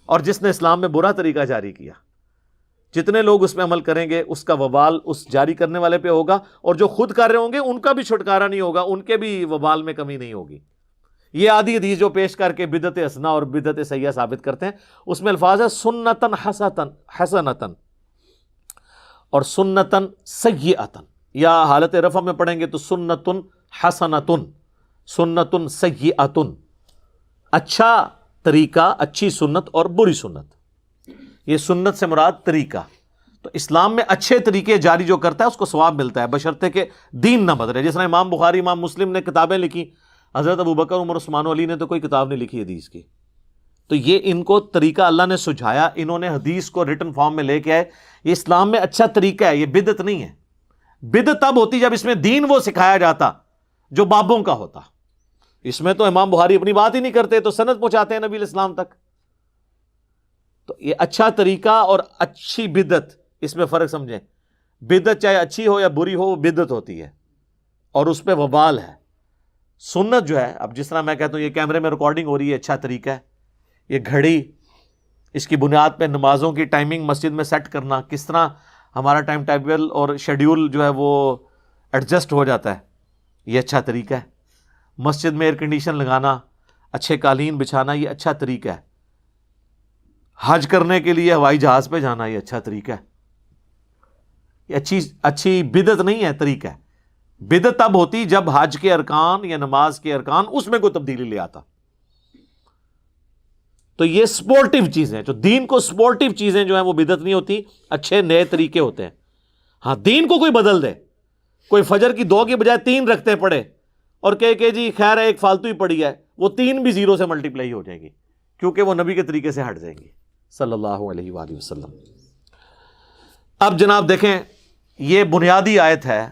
اور جس نے اسلام میں برا طریقہ جاری کیا جتنے لوگ اس پہ عمل کریں گے اس کا وبال اس جاری کرنے والے پہ ہوگا، اور جو خود کر رہے ہوں گے ان کا بھی چھٹکارا نہیں ہوگا، ان کے بھی وبال میں کمی نہیں ہوگی۔ یہ آدھی حدیث جو پیش کر کے بدعت حسنہ اور بدعت سیئہ ثابت کرتے ہیں، اس میں الفاظ ہے سنتن حسنتن اور سنتن سیئتن، یا حالت رفع میں پڑھیں گے تو سنتن حسنتن، سنتن سیئتن، اچھا طریقہ، اچھی سنت اور بری سنت۔ یہ سنت سے مراد طریقہ، تو اسلام میں اچھے طریقے جاری جو کرتا ہے اس کو ثواب ملتا ہے، بشرطے کہ دین نہ بدلے۔ جس طرح امام بخاری، امام مسلم نے کتابیں لکھی، حضرت ابوبکر، عمر، عثمان و علی نے تو کوئی کتاب نہیں لکھی حدیث کی، تو یہ ان کو طریقہ اللہ نے سجھایا، انہوں نے حدیث کو ریٹن فارم میں لے کے آئے۔ یہ اسلام میں اچھا طریقہ ہے، یہ بدعت نہیں ہے۔ بدعت تب ہوتی جب اس میں دین وہ سکھایا جاتا جو بابوں کا ہوتا۔ اس میں تو امام بخاری اپنی بات ہی نہیں کرتے، تو سند پہنچاتے ہیں نبی علیہ السلام تک۔ تو یہ اچھا طریقہ اور اچھی بدعت، اس میں فرق سمجھیں۔ بدعت چاہے اچھی ہو یا بری ہو، وہ بدعت ہوتی ہے اور اس پہ وبال ہے۔ سنت جو ہے، اب جس طرح میں کہتا ہوں یہ کیمرے میں ریکارڈنگ ہو رہی ہے، اچھا طریقہ ہے۔ یہ گھڑی، اس کی بنیاد پہ نمازوں کی ٹائمنگ مسجد میں سیٹ کرنا، کس طرح ہمارا ٹائم ٹیبل اور شیڈیول جو ہے وہ ایڈجسٹ ہو جاتا ہے، یہ اچھا طریقہ ہے۔ مسجد میں ایئر کنڈیشن لگانا، اچھے قالین بچھانا، یہ اچھا طریقہ ہے۔ حج کرنے کے لیے ہوائی جہاز پہ جانا، یہ اچھا طریقہ ہے۔ یہ اچھی بدعت نہیں ہے، طریقہ ہے۔ بدعت تب ہوتی جب حج کے ارکان یا نماز کے ارکان اس میں کوئی تبدیلی لے آتا۔ تو یہ سپورٹیو چیزیں، جو دین کو سپورٹیو چیزیں جو ہیں وہ بدعت نہیں ہوتی، اچھے نئے طریقے ہوتے ہیں۔ ہاں دین کو کوئی بدل دے، کوئی فجر کی 2 کی بجائے 3 رکھتے پڑے اور کہ جی خیر ہے ایک فالتو ہی پڑی ہے، وہ 3 بھی 0 سے ملٹیپلائی ہو جائے گی، کیونکہ وہ نبی کے طریقے سے ہٹ جائیں گی صلی اللہ علیہ وآلہ وسلم۔ اب جناب دیکھیں، یہ بنیادی آیت ہے،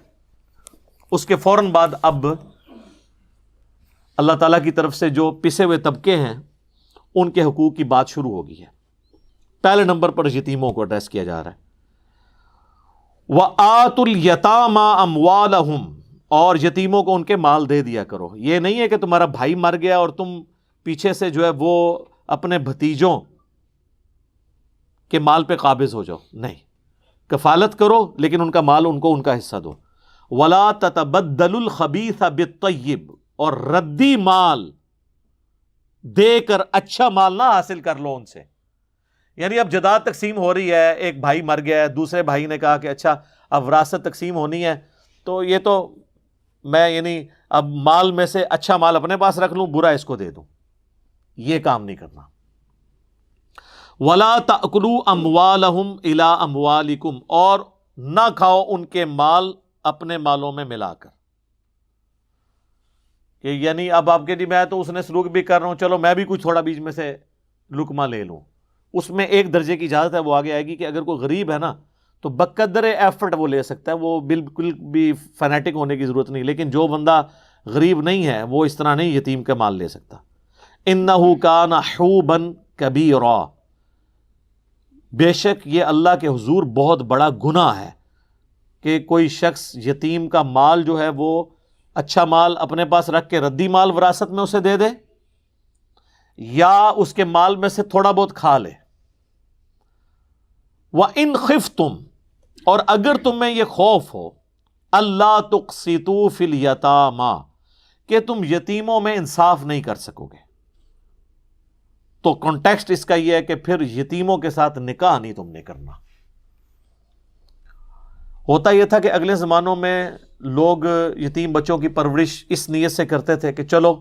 اس کے فوراً بعد اب اللہ تعالیٰ کی طرف سے جو پسے ہوئے طبقے ہیں ان کے حقوق کی بات شروع ہو گئی ہے۔ پہلے نمبر پر یتیموں کو ایڈریس کیا جا رہا ہے۔ وَآتُوا الْيَتَامَى أَمْوَالَهُمْ، اور یتیموں کو ان کے مال دے دیا کرو۔ یہ نہیں ہے کہ تمہارا بھائی مر گیا اور تم پیچھے سے جو ہے وہ اپنے بھتیجوں کے مال پہ قابض ہو جاؤ، نہیں، کفالت کرو لیکن ان کا مال ان کو ان کا حصہ دو۔ وَلَا تَتَبَدَّلُوا الْخَبِيثَ بِالطَّيِّبِ، اور ردی مال دے کر اچھا مال نہ حاصل کر لو ان سے۔ یعنی اب جائیداد تقسیم ہو رہی ہے، ایک بھائی مر گیا ہے، دوسرے بھائی نے کہا کہ اچھا اب وراثت تقسیم ہونی ہے، تو یہ تو میں یعنی اب مال میں سے اچھا مال اپنے پاس رکھ لوں، برا اس کو دے دوں، یہ کام نہیں کرنا۔ وَلَا تَأْكُلُوا أَمْوَالَهُمْ إِلَىٰ أَمْوَالِكُمْ، اور نہ کھاؤ ان کے مال اپنے مالوں میں ملا کر، کہ یعنی اب آپ کے جی میں تو اس نے سلوک بھی کر رہا ہوں، چلو میں بھی کچھ تھوڑا بیچ میں سے لقمہ لے لوں۔ اس میں ایک درجے کی اجازت ہے، وہ آگے آئے گی کہ اگر کوئی غریب ہے نا تو بقدر ایفرٹ وہ لے سکتا ہے، وہ بالکل بھی فینیٹک ہونے کی ضرورت نہیں، لیکن جو بندہ غریب نہیں ہے وہ اس طرح نہیں یتیم کا مال لے سکتا۔ اِنَّهُ كَانَ حُوبًا كَبِيرًا، بے شک یہ اللہ کے حضور بہت بڑا گناہ ہے کہ کوئی شخص یتیم کا مال جو ہے وہ اچھا مال اپنے پاس رکھ کے ردی مال وراثت میں اسے دے دے، یا اس کے مال میں سے تھوڑا بہت کھا لے۔ وَإِنْ خِفْتُمْ، اور اگر تمہیں یہ خوف ہو، اللہ تقسطوا فی الیتامیٰ، کہ تم یتیموں میں انصاف نہیں کر سکو گے، تو کانٹیکسٹ اس کا یہ ہے کہ پھر یتیموں کے ساتھ نکاح نہیں تم نے کرنا۔ ہوتا یہ تھا کہ اگلے زمانوں میں لوگ یتیم بچوں کی پرورش اس نیت سے کرتے تھے کہ چلو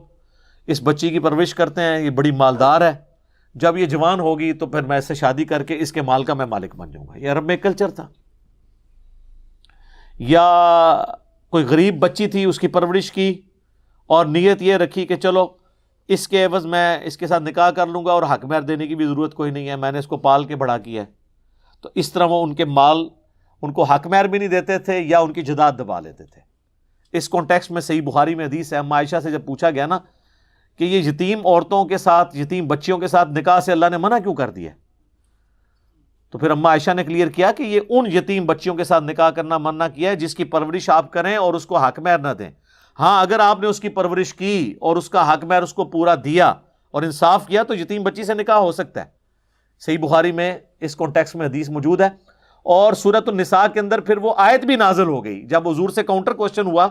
اس بچی کی پرورش کرتے ہیں، یہ بڑی مالدار ہے، جب یہ جوان ہوگی تو پھر میں اس سے شادی کر کے اس کے مال کا میں مالک بن جاؤں گا۔ یہ عرب میں کلچر تھا۔ یا کوئی غریب بچی تھی، اس کی پرورش کی اور نیت یہ رکھی کہ چلو اس کے عوض میں اس کے ساتھ نکاح کر لوں گا اور حق مہر دینے کی بھی ضرورت کوئی نہیں ہے، میں نے اس کو پال کے بڑا کیا ہے، تو اس طرح وہ ان کے مال، ان کو حق مہر بھی نہیں دیتے تھے یا ان کی جائیداد دبا لیتے تھے۔ اس کانٹیکسٹ میں صحیح بخاری میں حدیث ہے، اما عائشہ سے جب پوچھا گیا نا کہ یہ یتیم عورتوں کے ساتھ، یتیم بچیوں کے ساتھ نکاح سے اللہ نے منع کیوں کر دیا، تو پھر اما عائشہ نے کلیئر کیا کہ یہ ان یتیم بچیوں کے ساتھ نکاح کرنا منع کیا ہے جس کی پرورش آپ کریں اور اس کو حق مہر نہ دیں۔ ہاں اگر آپ نے اس کی پرورش کی اور اس کا حق مہر اس کو پورا دیا اور انصاف کیا تو یتیم بچی سے نکاح ہو سکتا ہے۔ صحیح بخاری میں اس کانٹیکسٹ میں حدیث موجود ہے۔ اور سورۃ النساء کے اندر پھر وہ آیت بھی نازل ہو گئی جب حضور سے کاؤنٹر کوشچن ہوا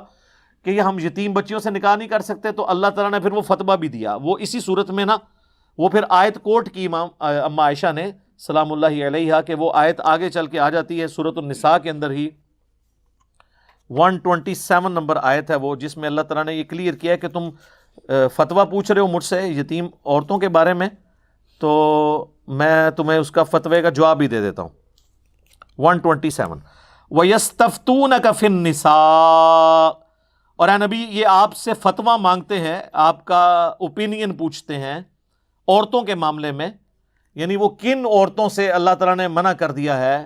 کہ یہ ہم یتیم بچیوں سے نکاح نہیں کر سکتے، تو اللہ تعالیٰ نے پھر وہ فتویٰ بھی دیا، وہ اسی صورت میں نا وہ پھر آیت کوٹ کی امام اما عائشہ نے سلام اللہ علیہا، کہ وہ آیت آگے چل کے آ جاتی ہے سورۃ النساء کے اندر ہی 127 نمبر آیت ہے وہ، جس میں اللہ تعالیٰ نے یہ کلیئر کیا ہے کہ تم فتویٰ پوچھ رہے ہو مجھ سے یتیم عورتوں کے بارے میں، تو میں تمہیں اس کا فتوے کا جواب بھی دے دیتا ہوں۔ 127 وَيَسْتَفْتُونَكَ فِي النِّسَاءِ، اور اے نبی یہ آپ سے فتویٰ مانگتے ہیں، آپ کا اوپینین پوچھتے ہیں عورتوں کے معاملے میں، یعنی وہ کن عورتوں سے اللہ تعالیٰ نے منع کر دیا ہے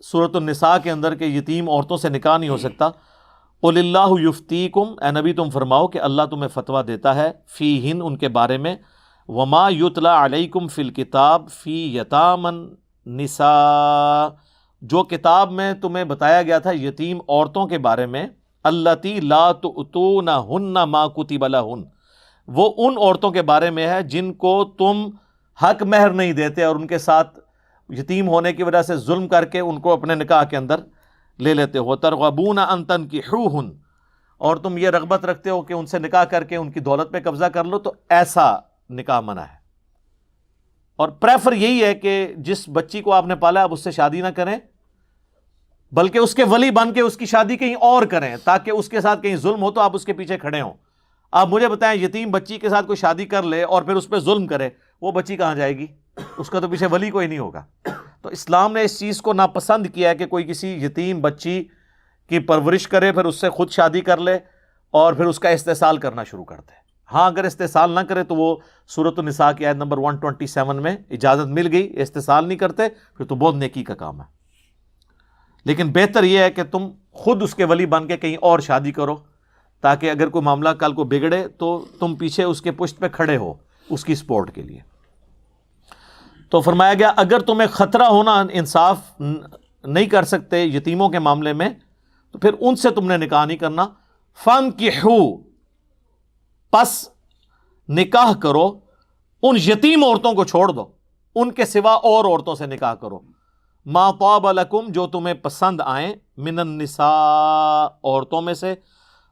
سورۃ النساء کے اندر کہ یتیم عورتوں سے نکاح نہیں ہو سکتا۔ قُلِ اللَّهُ يُفْتِيكُمْ، اے نبی تم فرماؤ کہ اللہ تمہیں فتویٰ دیتا ہے فیہن ان کے بارے میں، وما یتلی علیکم فی الکتاب فی یتامی النساء، جو کتاب میں تمہیں بتایا گیا تھا یتیم عورتوں کے بارے میں، اللاتی لا تؤتونہن ما کتب لہن، وہ ان عورتوں کے بارے میں ہے جن کو تم حق مہر نہیں دیتے اور ان کے ساتھ یتیم ہونے کی وجہ سے ظلم کر کے ان کو اپنے نکاح کے اندر لے لیتے ہو، ترغبون ان تنکحوہن، اور تم یہ رغبت رکھتے ہو کہ ان سے نکاح کر کے ان کی دولت پہ قبضہ کر لو، تو ایسا نکاح منع ہے۔ اور پریفر یہی ہے کہ جس بچی کو آپ نے پالا آپ اس سے شادی نہ کریں، بلکہ اس کے ولی بن کے اس کی شادی کہیں اور کریں، تاکہ اس کے ساتھ کہیں ظلم ہو تو آپ اس کے پیچھے کھڑے ہوں۔ آپ مجھے بتائیں یتیم بچی کے ساتھ کوئی شادی کر لے اور پھر اس پہ ظلم کرے، وہ بچی کہاں جائے گی؟ اس کا تو پیچھے ولی کوئی نہیں ہوگا۔ تو اسلام نے اس چیز کو ناپسند کیا ہے کہ کوئی کسی یتیم بچی کی پرورش کرے، پھر اس سے خود شادی کر لے اور پھر اس کا استحصال کرنا شروع کر دے۔ ہاں اگر استحصال نہ کرے تو وہ سورۃ النساء کی آیت نمبر 127 میں اجازت مل گئی، استحصال نہیں کرتے پھر تو بہت نیکی کا کام ہے، لیکن بہتر یہ ہے کہ تم خود اس کے ولی بن کے کہیں اور شادی کرو، تاکہ اگر کوئی معاملہ کل کو بگڑے تو تم پیچھے اس کے پشت پہ کھڑے ہو اس کی سپورٹ کے لیے۔ تو فرمایا گیا اگر تمہیں خطرہ ہونا انصاف نہیں کر سکتے یتیموں کے معاملے میں تو پھر ان سے تم نے نکاح نہیں کرنا، فانکحوا، پس نکاح کرو، ان یتیم عورتوں کو چھوڑ دو، ان کے سوا اور عورتوں سے نکاح کرو، ما طاب لکم، جو تمہیں پسند آئیں، من النساء، عورتوں میں سے،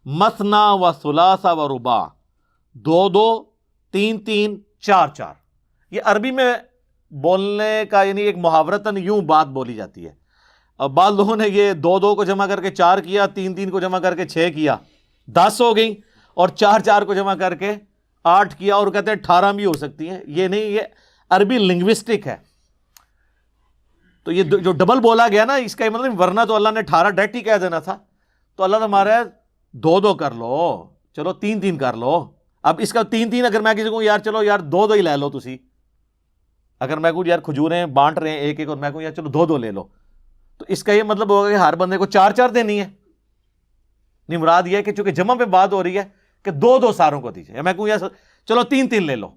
مثنا و ثلاث و رباع، دو دو، تین تین، چار چار۔ یہ عربی میں بولنے کا یعنی ایک محاورتاً یوں بات بولی جاتی ہے۔ اب بعض لوگوں نے یہ دو دو کو جمع کر کے 4 کیا، تین تین کو جمع کر کے 6 کیا، 10 ہو گئی، اور 4 4 کو جمع کر کے 8 کیا، اور کہتے ہیں 18 بھی ہو سکتی ہیں۔ یہ نہیں، یہ عربی لنگوسٹک ہے۔ تو یہ جو ڈبل بولا گیا نا، اس کا مطلب ورنہ تو اللہ نے 18 ڈائریکٹ ہی کہہ دینا تھا، تو اللہ ہمارا 2 2 کر لو، چلو 3 3 کر لو۔ اب اس کا 3 3 اگر میں کسی کو یار چلو یار 2 2 ہی لے لو تسی، اگر میں کہوں یار کھجوریں بانٹ رہے ہیں ایک ایک اور میں کہوں یار چلو 2 2 لے لو، تو اس کا یہ مطلب ہوگا کہ ہر بندے کو 4 4 دینی ہے؟ نہیں، مراد یہ ہے کہ چونکہ جمع پہ بات ہو رہی ہے کہ 2 2 ساروں کو دیجیے۔ میں کہوں یار چلو 3 3 لے لو،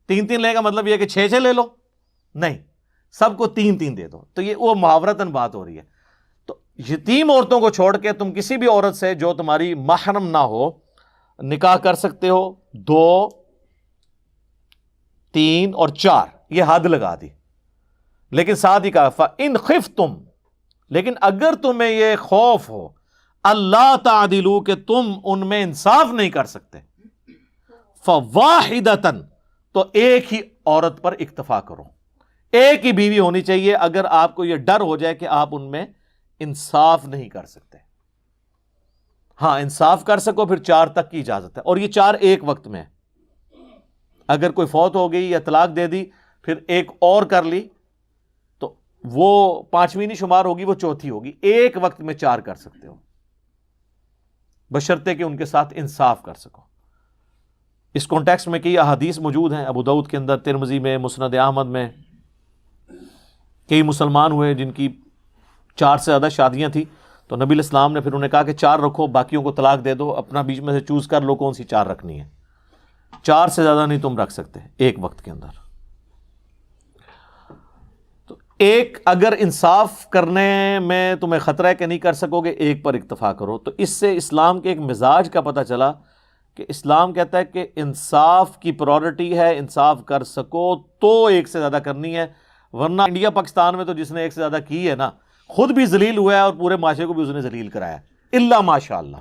3 3 لے کا مطلب یہ کہ 6 6 لے لو، نہیں، سب کو 3 3 دے دو۔ تو یہ وہ محاورتاً بات ہو رہی ہے۔ تو یتیم عورتوں کو چھوڑ کے تم کسی بھی عورت سے جو تمہاری محرم نہ ہو نکاح کر سکتے ہو، 2 3 اور 4، یہ حد لگا دی۔ لیکن ساتھ ہی کہا فَإِنْ خِفْتُمْ، لیکن اگر تمہیں یہ خوف ہو اللہ تعدلوا کہ تم ان میں انصاف نہیں کر سکتے، فَوَاحِدَةً، تو ایک ہی عورت پر اکتفا کرو، ایک ہی بیوی ہونی چاہیے اگر آپ کو یہ ڈر ہو جائے کہ آپ ان میں انصاف نہیں کر سکتے۔ ہاں انصاف کر سکو پھر 4 تک کی اجازت ہے، اور یہ 4 ایک وقت میں ہے۔ اگر کوئی فوت ہو گئی یا طلاق دے دی پھر ایک اور کر لی تو وہ 5ویں نہیں شمار ہوگی، وہ 4تھی ہوگی۔ ایک وقت میں 4 کر سکتے ہو، بشرطے کہ ان کے ساتھ انصاف کر سکو۔ اس کانٹیکسٹ میں کئی احادیث موجود ہیں، ابو داؤد کے اندر، ترمذی میں، مسند احمد میں۔ کئی مسلمان ہوئے جن کی 4 سے زیادہ شادیاں تھیں، تو نبی علیہ السلام نے پھر انہیں کہا کہ 4 رکھو، باقیوں کو طلاق دے دو، اپنا بیچ میں سے چوز کر لو کون سی 4 رکھنی ہے۔ 4 سے زیادہ نہیں تم رکھ سکتے ایک وقت کے اندر۔ تو ایک اگر انصاف کرنے میں تمہیں خطرہ ہے کہ نہیں کر سکو گے، ایک پر اکتفا کرو۔ تو اس سے اسلام کے ایک مزاج کا پتہ چلا کہ اسلام کہتا ہے کہ انصاف کی پرائورٹی ہے، انصاف کر سکو تو ایک سے زیادہ کرنی ہے، ورنہ انڈیا پاکستان میں تو جس نے ایک سے زیادہ کی ہے نا، خود بھی ذلیل ہوا ہے اور پورے معاشرے کو بھی اس نے ذلیل کرایا، الا ماشاء اللہ،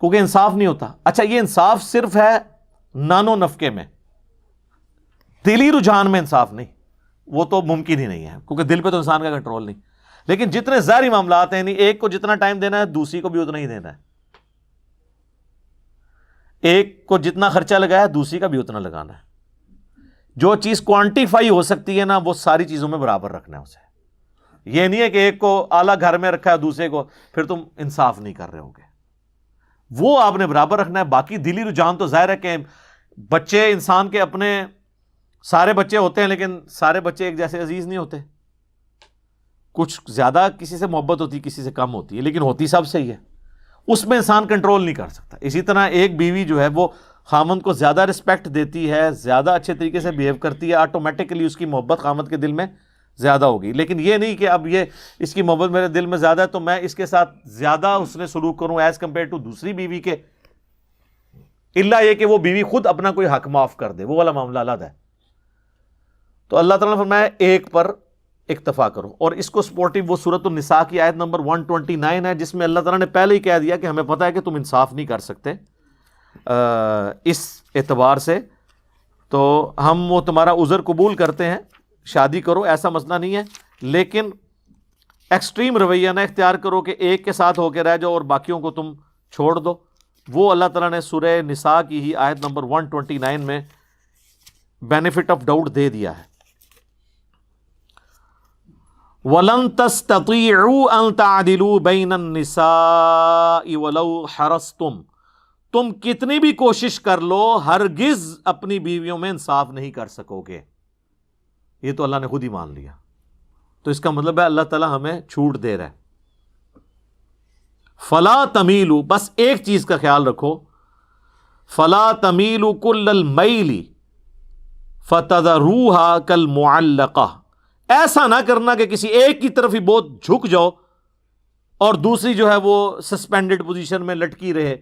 کیونکہ انصاف نہیں ہوتا۔ اچھا یہ انصاف صرف ہے نانو نفقے میں، دلی رجحان میں انصاف نہیں، وہ تو ممکن ہی نہیں ہے، کیونکہ دل پہ تو انسان کا کنٹرول نہیں۔ لیکن جتنے ظاہری معاملات ہیں، یعنی ایک کو جتنا ٹائم دینا ہے دوسری کو بھی اتنا ہی دینا ہے، ایک کو جتنا خرچہ لگایا دوسری کا بھی اتنا لگانا ہے۔ جو چیز کوانٹیفائی ہو سکتی ہے نا، وہ ساری چیزوں میں برابر رکھنا ہے اسے۔ یہ نہیں ہے کہ ایک کو اعلیٰ گھر میں رکھا ہے دوسرے کو، پھر تم انصاف نہیں کر رہے ہوگے، وہ آپ نے برابر رکھنا ہے۔ باقی دلی رجحان تو ظاہر ہے کہ بچے انسان کے اپنے سارے بچے ہوتے ہیں، لیکن سارے بچے ایک جیسے عزیز نہیں ہوتے، کچھ زیادہ کسی سے محبت ہوتی، کسی سے کم ہوتی ہے، لیکن ہوتی سب سے ہی ہے، اس میں انسان کنٹرول نہیں کر سکتا۔ اسی طرح ایک بیوی جو ہے وہ خامند کو زیادہ رسپیکٹ دیتی ہے، زیادہ اچھے طریقے سے بیہیو کرتی ہے، آٹومیٹکلی اس کی محبت خامند کے دل میں زیادہ ہوگی۔ لیکن یہ نہیں کہ اب یہ اس کی محبت میرے دل میں زیادہ ہے تو میں اس کے ساتھ زیادہ اس نے سلوک کروں ایز کمپیئر ٹو دوسری بیوی کے، الا یہ کہ وہ بیوی خود اپنا کوئی حق معاف کر دے، وہ والا معاملہ علیحدہ ہے۔ تو اللہ تعالیٰ نے فرمایا ایک پر اکتفا کرو، اور اس کو سپورٹیو وہ سورۃ النساء کی آیت نمبر 129 ہے، جس میں اللہ تعالیٰ نے پہلے ہی کہہ دیا کہ ہمیں پتہ ہے کہ تم انصاف نہیں کر سکتے اس اعتبار سے، تو ہم وہ تمہارا عذر قبول کرتے ہیں، شادی کرو، ایسا مسئلہ نہیں ہے، لیکن ایکسٹریم رویہ نہ اختیار کرو کہ ایک کے ساتھ ہو کے رہ جاؤ اور باقیوں کو تم چھوڑ دو۔ وہ اللہ تعالیٰ نے سورہ نساء کی ہی آیت نمبر 129 میں بینیفٹ آف ڈاؤٹ دے دیا ہے۔ وَلَن تَسْتَطِيعُوا أَن تَعْدِلُوا بَيْنَ النِّسَاءِ وَلَوْ حَرَصْتُمْ، تم کتنی بھی کوشش کر لو ہرگز اپنی بیویوں میں انصاف نہیں کر سکو گے۔ یہ تو اللہ نے خود ہی مان لیا، تو اس کا مطلب ہے اللہ تعالیٰ ہمیں چھوٹ دے رہا ہے۔ فَلَا تَمِيلُوا، بس ایک چیز کا خیال رکھو، فَلَا تَمِيلُوا كُلَّ الْمَيْلِ فَتَذَرُوهَا كَالْمُعَلَّقَةِ، ایسا نہ کرنا کہ کسی ایک کی طرف ہی بہت جھک جاؤ اور دوسری جو ہے وہ سسپینڈڈ پوزیشن میں لٹکی رہے،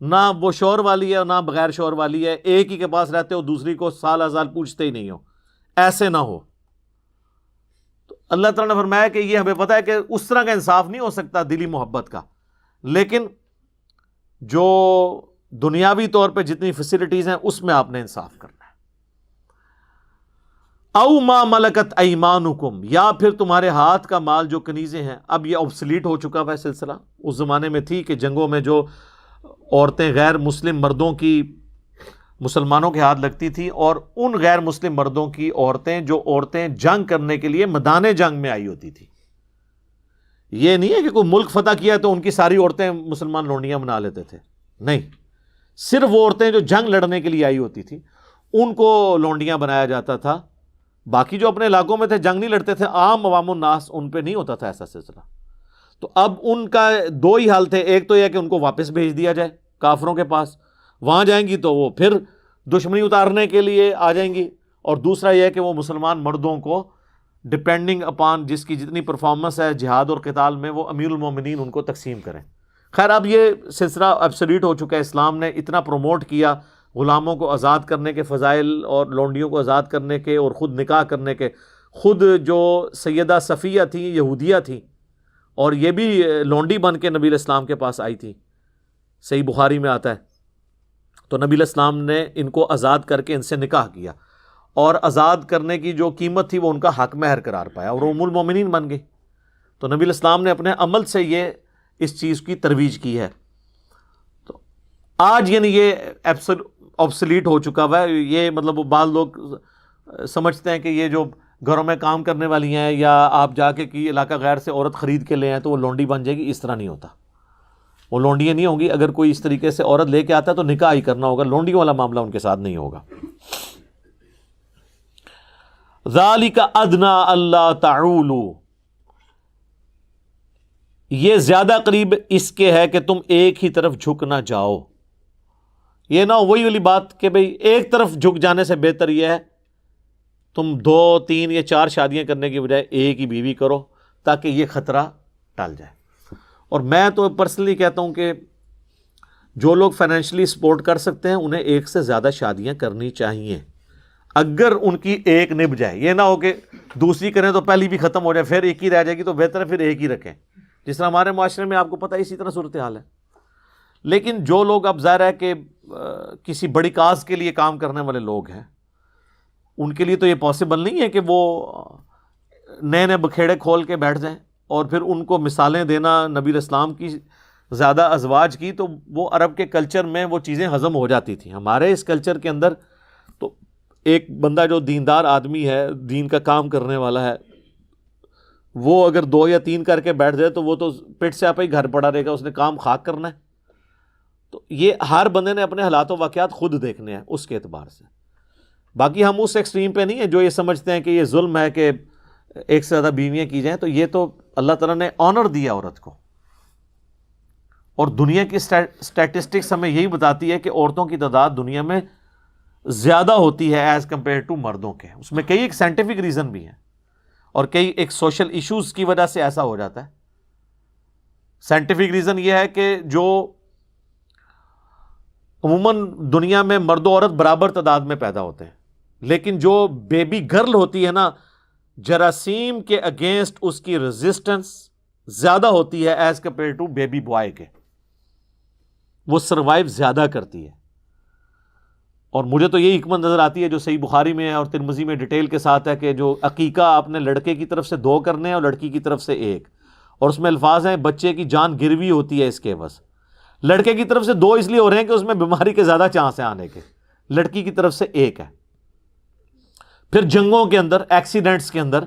نہ وہ شوہر والی ہے نہ بغیر شوہر والی ہے، ایک ہی کے پاس رہتے ہو دوسری کو سال ہزار پوچھتے ہی نہیں ہو، ایسے نہ ہو۔ تو اللہ تعالیٰ نے فرمایا کہ یہ ہمیں پتہ ہے کہ اس طرح کا انصاف نہیں ہو سکتا دلی محبت کا، لیکن جو دنیاوی طور پہ جتنی فیسلٹیز ہیں اس میں آپ نے انصاف کرنا ہے۔ او ما ملکت ایمانکم، یا پھر تمہارے ہاتھ کا مال جو کنیزیں ہیں۔ اب یہ آبسلیٹ ہو چکا ہے سلسلہ، اس زمانے میں تھی کہ جنگوں میں جو عورتیں غیر مسلم مردوں کی مسلمانوں کے ہاتھ لگتی تھی، اور ان غیر مسلم مردوں کی عورتیں جو عورتیں جنگ کرنے کے لیے میدان جنگ میں آئی ہوتی تھی۔ یہ نہیں ہے کہ کوئی ملک فتح کیا تو ان کی ساری عورتیں مسلمان لونڈیاں بنا لیتے تھے، نہیں، صرف وہ عورتیں جو جنگ لڑنے کے لیے آئی ہوتی تھی ان کو لونڈیاں بنایا جاتا تھا۔ باقی جو اپنے علاقوں میں تھے جنگ نہیں لڑتے تھے، عام عوام الناس ان پہ نہیں ہوتا تھا ایسا سلسلہ۔ تو اب ان کا دو ہی حال تھے، ایک تو یہ کہ ان کو واپس بھیج دیا جائے کافروں کے پاس، وہاں جائیں گی تو وہ پھر دشمنی اتارنے کے لیے آ جائیں گی، اور دوسرا یہ کہ وہ مسلمان مردوں کو ڈپینڈنگ اپان جس کی جتنی پرفارمنس ہے جہاد اور قتال میں، وہ امیر المومنین ان کو تقسیم کریں۔ خیر اب یہ سلسلہ ایبسلیٹ ہو چکا ہے، اسلام نے اتنا پروموٹ کیا غلاموں کو آزاد کرنے کے فضائل اور لونڈیوں کو آزاد کرنے کے اور خود نکاح کرنے کے۔ خود جو سیدہ صفیہ تھیں یہودیہ تھیں، اور یہ بھی لونڈی بن کے نبی الاسلام کے پاس آئی تھی، صحیح بخاری میں آتا ہے۔ تو نبی الاسلام نے ان کو آزاد کر کے ان سے نکاح کیا، اور آزاد کرنے کی جو قیمت تھی وہ ان کا حق مہر قرار پایا، اور وہ ام المومنین بن گئی۔ تو نبی الاسلام نے اپنے عمل سے یہ اس چیز کی ترویج کی ہے۔ تو آج یعنی یہ آبسلیٹ ہو چکا ہوا ہے، یہ مطلب بعض لوگ سمجھتے ہیں کہ یہ جو گھروں میں کام کرنے والی ہیں، یا آپ جا کے کی علاقہ غیر سے عورت خرید کے لے آئیں تو وہ لونڈی بن جائے گی، اس طرح نہیں ہوتا، وہ لونڈیاں نہیں ہوں گی۔ اگر کوئی اس طریقے سے عورت لے کے آتا ہے تو نکاح ہی کرنا ہوگا، لونڈیوں والا معاملہ ان کے ساتھ نہیں ہوگا۔ ذالک ادنی اللہ تعولوا، یہ زیادہ قریب اس کے ہے کہ تم ایک ہی طرف جھک نہ جاؤ۔ یہ نہ وہی والی بات کہ بھئی ایک طرف جھک جانے سے بہتر یہ ہے تم 2 3 یا 4 شادیاں کرنے کی بجائے ایک ہی بیوی کرو، تاکہ یہ خطرہ ٹل جائے۔ اور میں تو پرسنلی کہتا ہوں کہ جو لوگ فائنینشلی سپورٹ کر سکتے ہیں انہیں ایک سے زیادہ شادیاں کرنی چاہیے۔ اگر ان کی ایک نبھ جائے، یہ نہ ہو کہ دوسری کریں تو پہلی بھی ختم ہو جائے، پھر ایک ہی رہ جائے گی، تو بہتر ہے پھر ایک ہی رکھیں، جس طرح ہمارے معاشرے میں آپ کو پتہ ہے اسی طرح صورتحال ہے۔ لیکن جو لوگ اب ظاہر ہے کہ کسی بڑی کاز کے لیے کام کرنے والے لوگ ہیں، ان کے لیے تو یہ پاسبل نہیں ہے کہ وہ نئے نئے بکھیڑے کھول کے بیٹھ جائیں، اور پھر ان کو مثالیں دینا نبی الاسلام کی زیادہ ازواج کی، تو وہ عرب کے کلچر میں وہ چیزیں ہضم ہو جاتی تھیں۔ ہمارے اس کلچر کے اندر تو ایک بندہ جو دیندار آدمی ہے، دین کا کام کرنے والا ہے، وہ اگر 2 یا 3 کر کے بیٹھ جائے تو وہ تو پیٹ سے آپ ہی گھر پڑا رہے گا، اس نے کام خاک کرنا ہے۔ تو یہ ہر بندے نے اپنے حالات و واقعات خود دیکھنے ہیں اس کے اعتبار سے۔ باقی ہم اس ایکسٹریم پہ نہیں ہیں جو یہ سمجھتے ہیں کہ یہ ظلم ہے کہ ایک سے زیادہ بیویاں کی جائیں، تو یہ تو اللہ تعالیٰ نے آنر دیا عورت کو، اور دنیا کی اسٹیٹسٹکس ہمیں یہی بتاتی ہے کہ عورتوں کی تعداد دنیا میں زیادہ ہوتی ہے ایز کمپیئر ٹو مردوں کے۔ اس میں کئی ایک سائنٹیفک ریزن بھی ہیں، اور کئی ایک سوشل ایشوز کی وجہ سے ایسا ہو جاتا ہے۔ سائنٹیفک ریزن یہ ہے کہ جو عموماً دنیا میں مرد و عورت برابر تعداد میں پیدا ہوتے ہیں، لیکن جو بیبی گرل ہوتی ہے نا، جراثیم کے اگینسٹ اس کی ریزسٹنس زیادہ ہوتی ہے as compare to baby boy کے، وہ سروائیو زیادہ کرتی ہے۔ اور مجھے تو یہ حکمت نظر آتی ہے جو صحیح بخاری میں ہے اور ترمذی میں ڈیٹیل کے ساتھ ہے، کہ جو عقیقہ آپ نے لڑکے کی طرف سے 2 کرنے ہیں اور لڑکی کی طرف سے 1، اور اس میں الفاظ ہیں بچے کی جان گروی ہوتی ہے اس کے عوض۔ لڑکے کی طرف سے 2 اس لیے ہو رہے ہیں کہ اس میں بیماری کے زیادہ چانس ہیں آنے کے، لڑکی کی طرف سے 1 ہے۔ پھر جنگوں کے اندر، ایکسیڈنٹس کے اندر،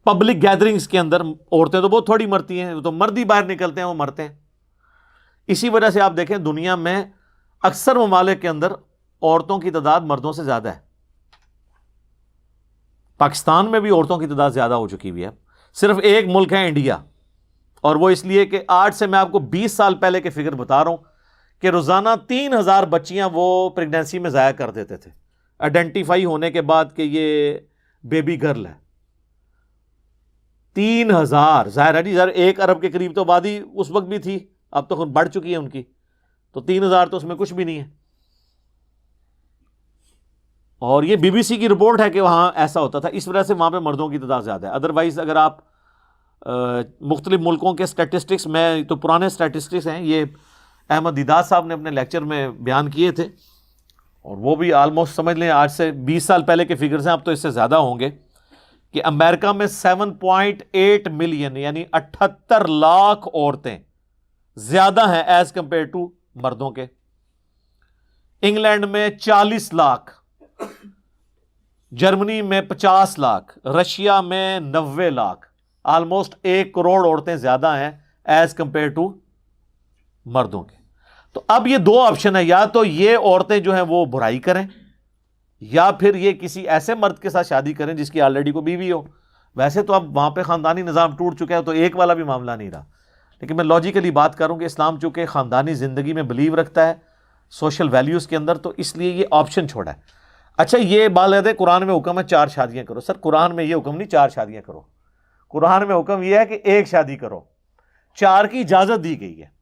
پبلک گیدرنگز کے اندر عورتیں تو بہت تھوڑی مرتی ہیں، تو مرد ہی باہر نکلتے ہیں وہ مرتے ہیں۔ اسی وجہ سے آپ دیکھیں دنیا میں اکثر ممالک کے اندر عورتوں کی تعداد مردوں سے زیادہ ہے۔ پاکستان میں بھی عورتوں کی تعداد زیادہ ہو چکی ہوئی ہے، صرف ایک ملک ہے انڈیا، اور وہ اس لیے کہ آج سے میں آپ کو 20 سال پہلے کے فگر بتا رہا ہوں کہ روزانہ 3000 بچیاں وہ پریگنینسی میں ضائع کر دیتے تھے، آئیڈینٹیفائی ہونے کے بعد کہ یہ بیبی گرل ہے۔ 3000، ظاہر ہے جی، 1 ارب کے قریب تو آبادی اس وقت بھی تھی، اب تو بڑھ چکی ہے ان کی، تو 3000 تو اس میں کچھ بھی نہیں ہے۔ اور یہ بی بی سی کی رپورٹ ہے کہ وہاں ایسا ہوتا تھا، اس وجہ سے وہاں پہ مردوں کی تعداد زیادہ ہے۔ ادروائز اگر آپ مختلف ملکوں کے سٹیٹسٹکس، میں تو پرانے سٹیٹسٹکس ہیں، یہ احمد دیداد صاحب نے اپنے لیکچر میں بیان کیے تھے، اور وہ بھی آلموسٹ سمجھ لیں آج سے 20 سال پہلے کے فگرز ہیں، اب تو اس سے زیادہ ہوں گے، کہ امریکہ میں 7.8 ملین یعنی 78 لاکھ عورتیں زیادہ ہیں ایز کمپیئر ٹو مردوں کے۔ انگلینڈ میں 40 لاکھ، جرمنی میں 50 لاکھ، رشیا میں 90 لاکھ، آلموسٹ 1 کروڑ عورتیں زیادہ ہیں ایز کمپیئر ٹو مردوں کے۔ تو اب یہ 2 آپشن ہے، یا تو یہ عورتیں جو ہیں وہ برائی کریں، یا پھر یہ کسی ایسے مرد کے ساتھ شادی کریں جس کی آلریڈی کو بیوی ہو۔ ویسے تو اب وہاں پہ خاندانی نظام ٹوٹ چکا ہے، تو ایک والا بھی معاملہ نہیں رہا، لیکن میں لاجیکلی بات کروں کہ اسلام چونکہ خاندانی زندگی میں بلیو رکھتا ہے، سوشل ویلیوز کے اندر، تو اس لیے یہ آپشن چھوڑا ہے۔ اچھا، یہ بات ہے قرآن میں حکم ہے 4 شادیاں کرو، سر قرآن میں یہ حکم نہیں 4 شادیاں کرو، قرآن میں حکم یہ ہے کہ 1 شادی کرو، 4 کی اجازت دی گئی ہے۔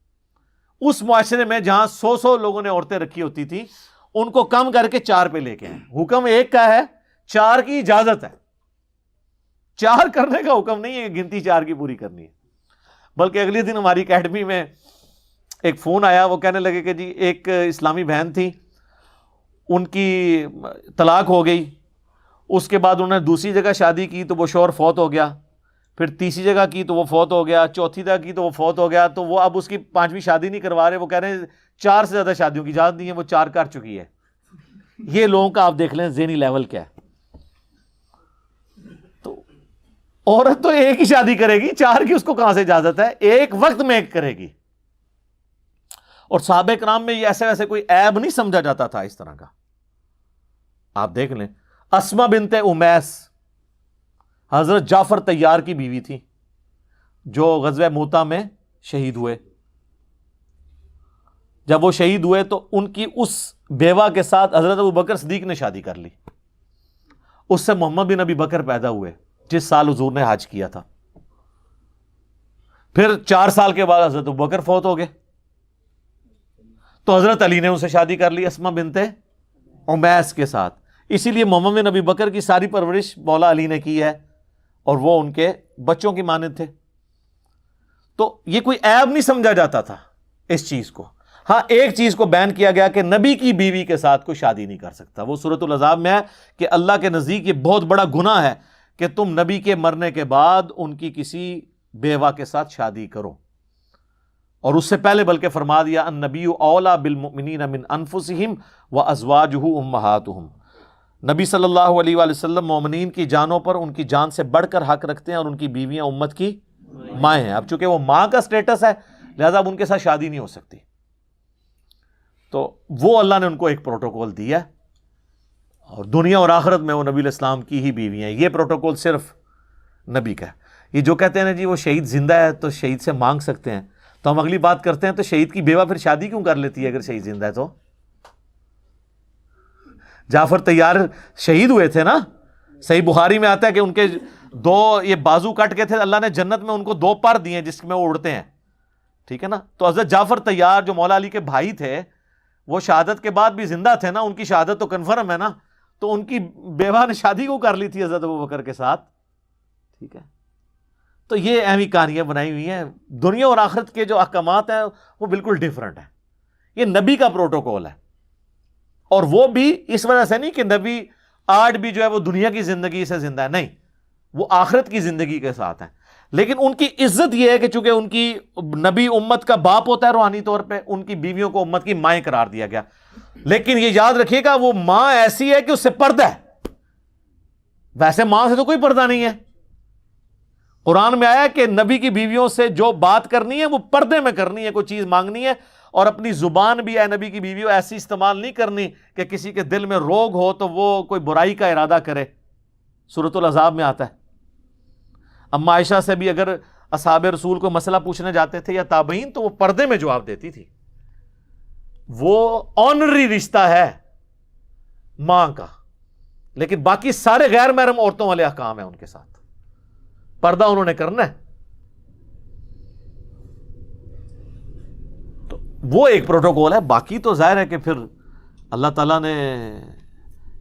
اس معاشرے میں جہاں 100 لوگوں نے عورتیں رکھی ہوتی تھی، ان کو کم کر کے 4 پہ لے کے آئے۔ حکم 1 کا ہے، 4 کی اجازت ہے، 4 کرنے کا حکم نہیں ہے کہ گنتی 4 کی پوری کرنی ہے۔ بلکہ اگلے دن ہماری اکیڈمی میں ایک فون آیا، وہ کہنے لگے کہ جی ایک اسلامی بہن تھی، ان کی طلاق ہو گئی، اس کے بعد انہوں نے دوسری جگہ شادی کی تو وہ شوہر فوت ہو گیا، پھر تیسری جگہ کی تو وہ فوت ہو گیا، چوتھی جگہ کی تو وہ فوت ہو گیا، تو وہ اب اس کی 5ویں شادی نہیں کروا رہے، وہ کہہ رہے ہیں 4 سے زیادہ شادیوں کی اجازت نہیں ہے، وہ 4 کر چکی ہے۔ یہ لوگوں کا آپ دیکھ لیں ذہنی لیول کیا ہے۔ تو عورت تو 1 ہی شادی کرے گی، 4 کی اس کو کہاں سے اجازت ہے؟ ایک وقت میں 1 کرے گی۔ اور صحابہ کرام میں یہ ایسے ویسے کوئی عیب نہیں سمجھا جاتا تھا اس طرح کا۔ آپ دیکھ لیں، اسما بنت امیس حضرت جعفر طیار کی بیوی تھی، جو غزوہ موتا میں شہید ہوئے۔ جب وہ شہید ہوئے تو ان کی اس بیوہ کے ساتھ حضرت ابوبکر صدیق نے شادی کر لی، اس سے محمد بن ابی بکر پیدا ہوئے جس سال حضور نے حج کیا تھا۔ پھر 4 سال کے بعد حضرت ابوبکر فوت ہو گئے، تو حضرت علی نے ان سے شادی کر لی اسما بنت امیس کے ساتھ۔ اسی لیے محمد بن ابی بکر کی ساری پرورش مولا علی نے کی ہے اور وہ ان کے بچوں کی مانند تھے. تو یہ کوئی عیب نہیں سمجھا جاتا تھا اس چیز کو. ہاں ایک چیز کو بین کیا گیا کہ نبی کی بیوی کے ساتھ کوئی شادی نہیں کر سکتا. وہ سورۃ الاحزاب میں ہے کہ اللہ کے نزدیک یہ بہت بڑا گناہ ہے کہ تم نبی کے مرنے کے بعد ان کی کسی بیوہ کے ساتھ شادی کرو. اور اس سے پہلے بلکہ فرما دیا النبی اولیٰ بالمؤمنین من انفسہم وازواجہ امہاتہم. نبی صلی اللہ علیہ وآلہ وسلم مومنین کی جانوں پر ان کی جان سے بڑھ کر حق رکھتے ہیں اور ان کی بیویاں امت کی مائیں ہیں. اب چونکہ وہ ماں کا سٹیٹس ہے لہذا اب ان کے ساتھ شادی نہیں ہو سکتی. تو وہ اللہ نے ان کو ایک پروٹوکول دیا اور دنیا اور آخرت میں وہ نبی علیہ السلام کی ہی بیویاں ہیں. یہ پروٹوکول صرف نبی کا ہے. یہ جو کہتے ہیں نا جی وہ شہید زندہ ہے تو شہید سے مانگ سکتے ہیں, تو ہم اگلی بات کرتے ہیں تو شہید کی بیوہ پھر شادی کیوں کر لیتی ہے اگر شہید زندہ ہے تو؟ جعفر طیار شہید ہوئے تھے نا, صحیح بخاری میں آتا ہے کہ ان کے 2 یہ بازو کٹ کے تھے, اللہ نے جنت میں ان کو 2 پر دیے جس میں وہ اڑتے ہیں, ٹھیک ہے نا. تو حضرت جعفر طیار جو مولا علی کے بھائی تھے وہ شہادت کے بعد بھی زندہ تھے نا, ان کی شہادت تو کنفرم ہے نا, تو ان کی بیوہ نے شادی کو کر لی تھی حضرت ابوبکر کے ساتھ, ٹھیک ہے. تو یہ اہمی کہانیاں بنائی ہوئی ہیں. دنیا اور آخرت کے جو احکامات ہیں وہ بالکل ڈیفرنٹ ہیں. یہ نبی کا پروٹوکول ہے, اور وہ بھی اس وجہ سے نہیں کہ نبی آج بھی جو ہے وہ دنیا کی زندگی سے زندہ ہے, نہیں, وہ آخرت کی زندگی کے ساتھ ہیں. لیکن ان کی عزت یہ ہے کہ چونکہ ان کی نبی امت کا باپ ہوتا ہے روحانی طور پہ, ان کی بیویوں کو امت کی مائیں قرار دیا گیا. لیکن یہ یاد رکھیے گا وہ ماں ایسی ہے کہ اس سے پردہ ہے, ویسے ماں سے تو کوئی پردہ نہیں ہے. قرآن میں آیا کہ نبی کی بیویوں سے جو بات کرنی ہے وہ پردے میں کرنی ہے, کوئی چیز مانگنی ہے, اور اپنی زبان بھی اے نبی کی بیویوں ایسی استعمال نہیں کرنی کہ کسی کے دل میں روگ ہو تو وہ کوئی برائی کا ارادہ کرے. سورۃ الاحزاب میں آتا ہے. اما عائشہ سے بھی اگر اصحاب رسول کو مسئلہ پوچھنے جاتے تھے یا تابعین تو وہ پردے میں جواب دیتی تھی. وہ آنری رشتہ ہے ماں کا, لیکن باقی سارے غیر محرم عورتوں والے احکام ہیں ان کے ساتھ, پردہ انہوں نے کرنا ہے. تو وہ ایک پروٹوکول ہے. باقی تو ظاہر ہے کہ پھر اللہ تعالیٰ نے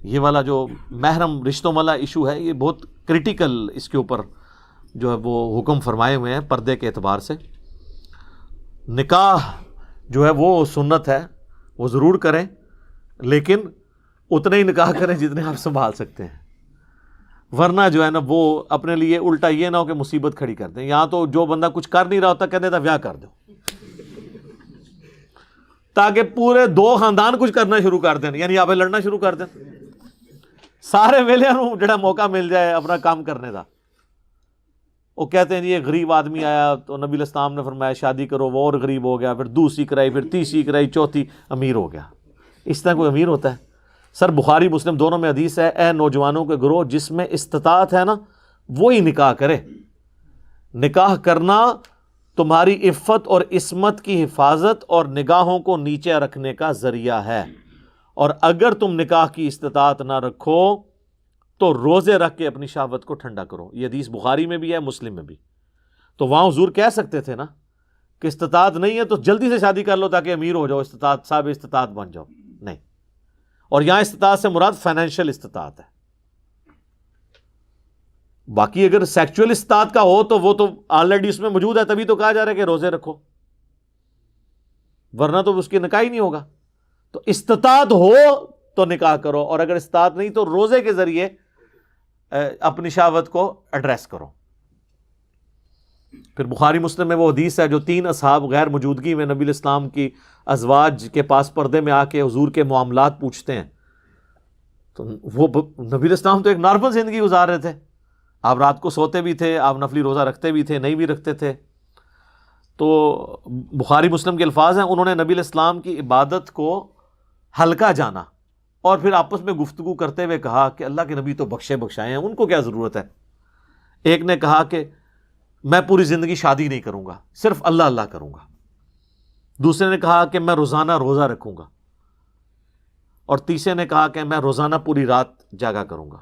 یہ والا جو محرم رشتوں والا ایشو ہے یہ بہت کریٹیکل, اس کے اوپر جو ہے وہ حکم فرمائے ہوئے ہیں پردے کے اعتبار سے. نکاح جو ہے وہ سنت ہے, وہ ضرور کریں, لیکن اتنے ہی نکاح کریں جتنے آپ سنبھال سکتے ہیں, ورنہ جو ہے نا وہ اپنے لیے الٹا یہ نہ ہو کہ مصیبت کھڑی کر دیں. یہاں تو جو بندہ کچھ کر نہیں رہا ہوتا کہتے تھا بیاہ کر دو, تاکہ پورے 2 خاندان کچھ کرنا شروع کر دیں, یعنی آپ لڑنا شروع کر دیں, سارے ویلے نوں جڑا موقع مل جائے اپنا کام کرنے کا. وہ کہتے ہیں جی یہ غریب آدمی آیا تو نبی علیہ السلام نے فرمایا شادی کرو, وہ اور غریب ہو گیا, پھر دوسری کرائی, پھر تیسری کرائی, چوتھی امیر ہو گیا. اس طرح کوئی امیر ہوتا ہے؟ سر بخاری مسلم دونوں میں حدیث ہے, اے نوجوانوں کے گروہ جس میں استطاعت ہے نا وہی نکاح کرے. نکاح کرنا تمہاری عفت اور عصمت کی حفاظت اور نگاہوں کو نیچے رکھنے کا ذریعہ ہے, اور اگر تم نکاح کی استطاعت نہ رکھو تو روزے رکھ کے اپنی شہوت کو ٹھنڈا کرو. یہ حدیث بخاری میں بھی ہے, مسلم میں بھی. تو وہاں حضور کہہ سکتے تھے نا کہ استطاعت نہیں ہے تو جلدی سے شادی کر لو تاکہ امیر ہو جاؤ, استطاعت صاحب استطاعت بن جاؤ, نہیں. اور یہاں استطاعت سے مراد فائنینشیل استطاعت ہے. باقی اگر سیکچوئل استطاعت کا ہو تو وہ تو آلریڈی اس میں موجود ہے, تبھی تو کہا جا رہا ہے کہ روزے رکھو, ورنہ تو اس کی نکاح ہی نہیں ہوگا. تو استطاعت ہو تو نکاح کرو, اور اگر استطاعت نہیں تو روزے کے ذریعے اپنی شہوت کو ایڈریس کرو. پھر بخاری مسلم میں وہ حدیث ہے جو 3 اصحاب غیر موجودگی میں نبی الاسلام کی ازواج کے پاس پردے میں آ کے حضور کے معاملات پوچھتے ہیں. تو وہ نبی الاسلام تو ایک نارمل زندگی گزار رہے تھے, آپ رات کو سوتے بھی تھے, آپ نفلی روزہ رکھتے بھی تھے, نہیں بھی رکھتے تھے. تو بخاری مسلم کے الفاظ ہیں, انہوں نے نبی الاسلام کی عبادت کو ہلکا جانا اور پھر آپس میں گفتگو کرتے ہوئے کہا کہ اللہ کے نبی تو بخشے بخشائے ہیں, ان کو کیا ضرورت ہے. ایک نے کہا کہ میں پوری زندگی شادی نہیں کروں گا, صرف اللہ اللہ کروں گا. دوسرے نے کہا کہ میں روزانہ روزہ رکھوں گا, اور تیسرے نے کہا کہ میں روزانہ پوری رات جاگا کروں گا.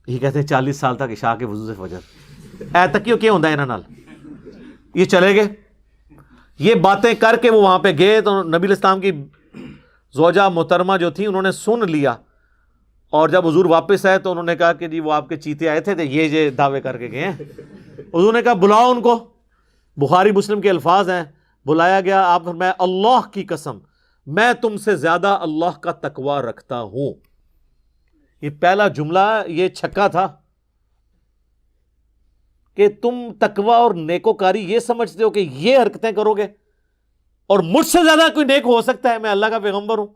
یہ کہتے ہیں 40 سال تک عشاء کے وضو سے فجر اے تکیو کیا ہوتا ہے انہاں نال. یہ چلے گئے, یہ باتیں کر کے وہ وہاں پہ گئے تو نبی الاسلام کی زوجہ محترمہ جو تھی انہوں نے سن لیا اور جب حضور واپس آئے تو انہوں نے کہا کہ جی وہ آپ کے چیتے آئے تھے یہ دعوے کر کے گئے ہیں. حضور نے کہا بلاؤ ان کو. بخاری مسلم کے الفاظ ہیں. بلایا گیا. آپ فرمایا اللہ کی قسم میں تم سے زیادہ اللہ کا تقوی رکھتا ہوں. یہ پہلا جملہ یہ چھکا تھا کہ تم تقوی اور نیکوکاری یہ سمجھتے ہو کہ یہ حرکتیں کرو گے اور مجھ سے زیادہ کوئی نیک ہو سکتا ہے؟ میں اللہ کا پیغمبر ہوں.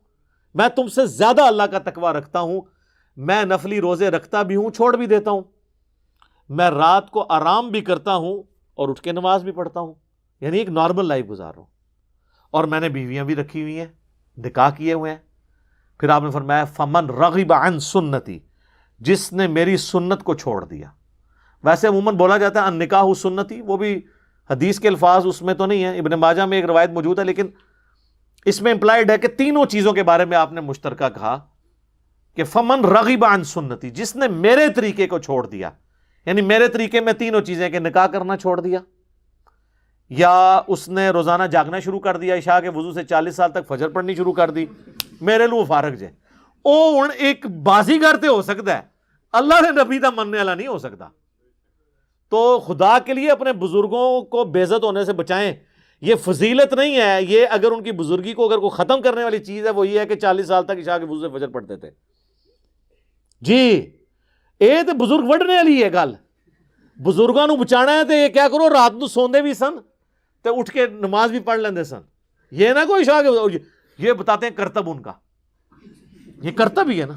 میں تم سے زیادہ اللہ کا تقوی رکھتا ہوں. میں نفلی روزے رکھتا بھی ہوں, چھوڑ بھی دیتا ہوں. میں رات کو آرام بھی کرتا ہوں اور اٹھ کے نماز بھی پڑھتا ہوں. یعنی ایک نارمل لائف گزار رہا ہوں. اور میں نے بیویاں بھی رکھی ہوئی ہیں, نکاح کیے ہوئے ہیں. پھر آپ نے فرمایا فمن رغب عن سنتی, جس نے میری سنت کو چھوڑ دیا. ویسے عموماً بولا جاتا ہے النکاح سنتی, وہ بھی حدیث کے الفاظ اس میں تو نہیں ہے, ابن ماجہ میں ایک روایت موجود ہے, لیکن اس میں امپلائڈ ہے کہ تینوں چیزوں کے بارے میں آپ نے مشترکہ کہا کہ فمن رغب عن سنتی, جس نے میرے طریقے کو چھوڑ دیا. یعنی میرے طریقے میں تینوں چیزیں کہ نکاح کرنا چھوڑ دیا, یا اس نے روزانہ جاگنا شروع کر دیا, عشاء کے وضو سے 40 سال تک فجر پڑھنی شروع کر دی, میرے لو فارغ جے. او ایک بازی کرتے ہو سکتا ہے, اللہ نے نبی دا مننے والا نہیں ہو سکتا. تو خدا کے لیے اپنے بزرگوں کو بے عزت ہونے سے بچائیں. یہ فضیلت نہیں ہے, یہ اگر ان کی بزرگی کو اگر کوئی ختم کرنے والی چیز ہے وہ یہ ہے کہ 40 سال تک عشاء کے وضو سے فجر پڑھتے تھے. جی اے تے بزرگ وڈنے والی ہے گل. بزرگاں نو بچانا ہے تے یہ کیا کرو, رات نو سوندے بھی سن تے اٹھ کے نماز بھی پڑھ لیندے سن. یہ نہ کوئی عشاء کے, یہ بتاتے ہیں کرتب ان کا, یہ کرتب ہی ہے نا.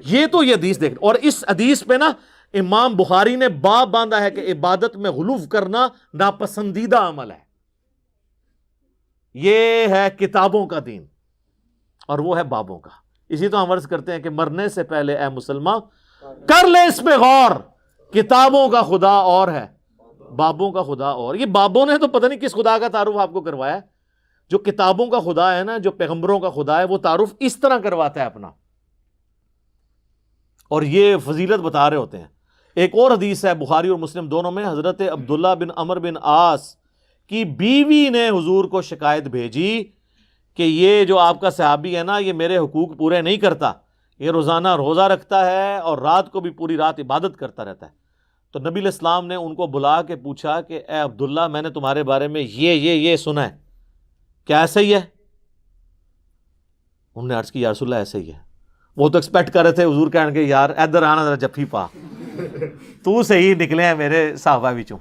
یہ تو یہ حدیث دیکھ, اور اس حدیث پہ نا امام بخاری نے باب باندھا ہے کہ عبادت میں غلو کرنا ناپسندیدہ عمل ہے. یہ ہے کتابوں کا دین اور وہ ہے بابوں کا. اسی تو ہم عرض کرتے ہیں کہ مرنے سے پہلے اے مسلمان کر لے اس پہ غور. کتابوں کا خدا اور ہے, بابوں کا خدا اور. یہ بابوں نے تو پتہ نہیں کس خدا کا تعارف آپ کو کروایا ہے. جو کتابوں کا خدا ہے نا, جو پیغمبروں کا خدا ہے, وہ تعارف اس طرح کرواتا ہے اپنا, اور یہ فضیلت بتا رہے ہوتے ہیں. ایک اور حدیث ہے بخاری اور مسلم دونوں میں, حضرت عبداللہ بن عمر بن عاص کی بیوی نے حضور کو شکایت بھیجی کہ یہ جو آپ کا صحابی ہے نا, یہ میرے حقوق پورے نہیں کرتا, یہ روزانہ روزہ رکھتا ہے اور رات کو بھی پوری رات عبادت کرتا رہتا ہے. تو نبی علیہ السلام نے ان کو بلا کے پوچھا کہ اے عبداللہ, میں نے تمہارے بارے میں یہ سنا ہے, کیا ایسا ہی ہے؟ انہوں نے عرض کی یا رسول اللہ ایسا ہی ہے. وہ تو ایکسپیکٹ کر رہے تھے حضور کہنے کے یار ادھر آنا ذرا جفی پا, تو صحیح نکلے ہیں میرے صحابہ وچوں.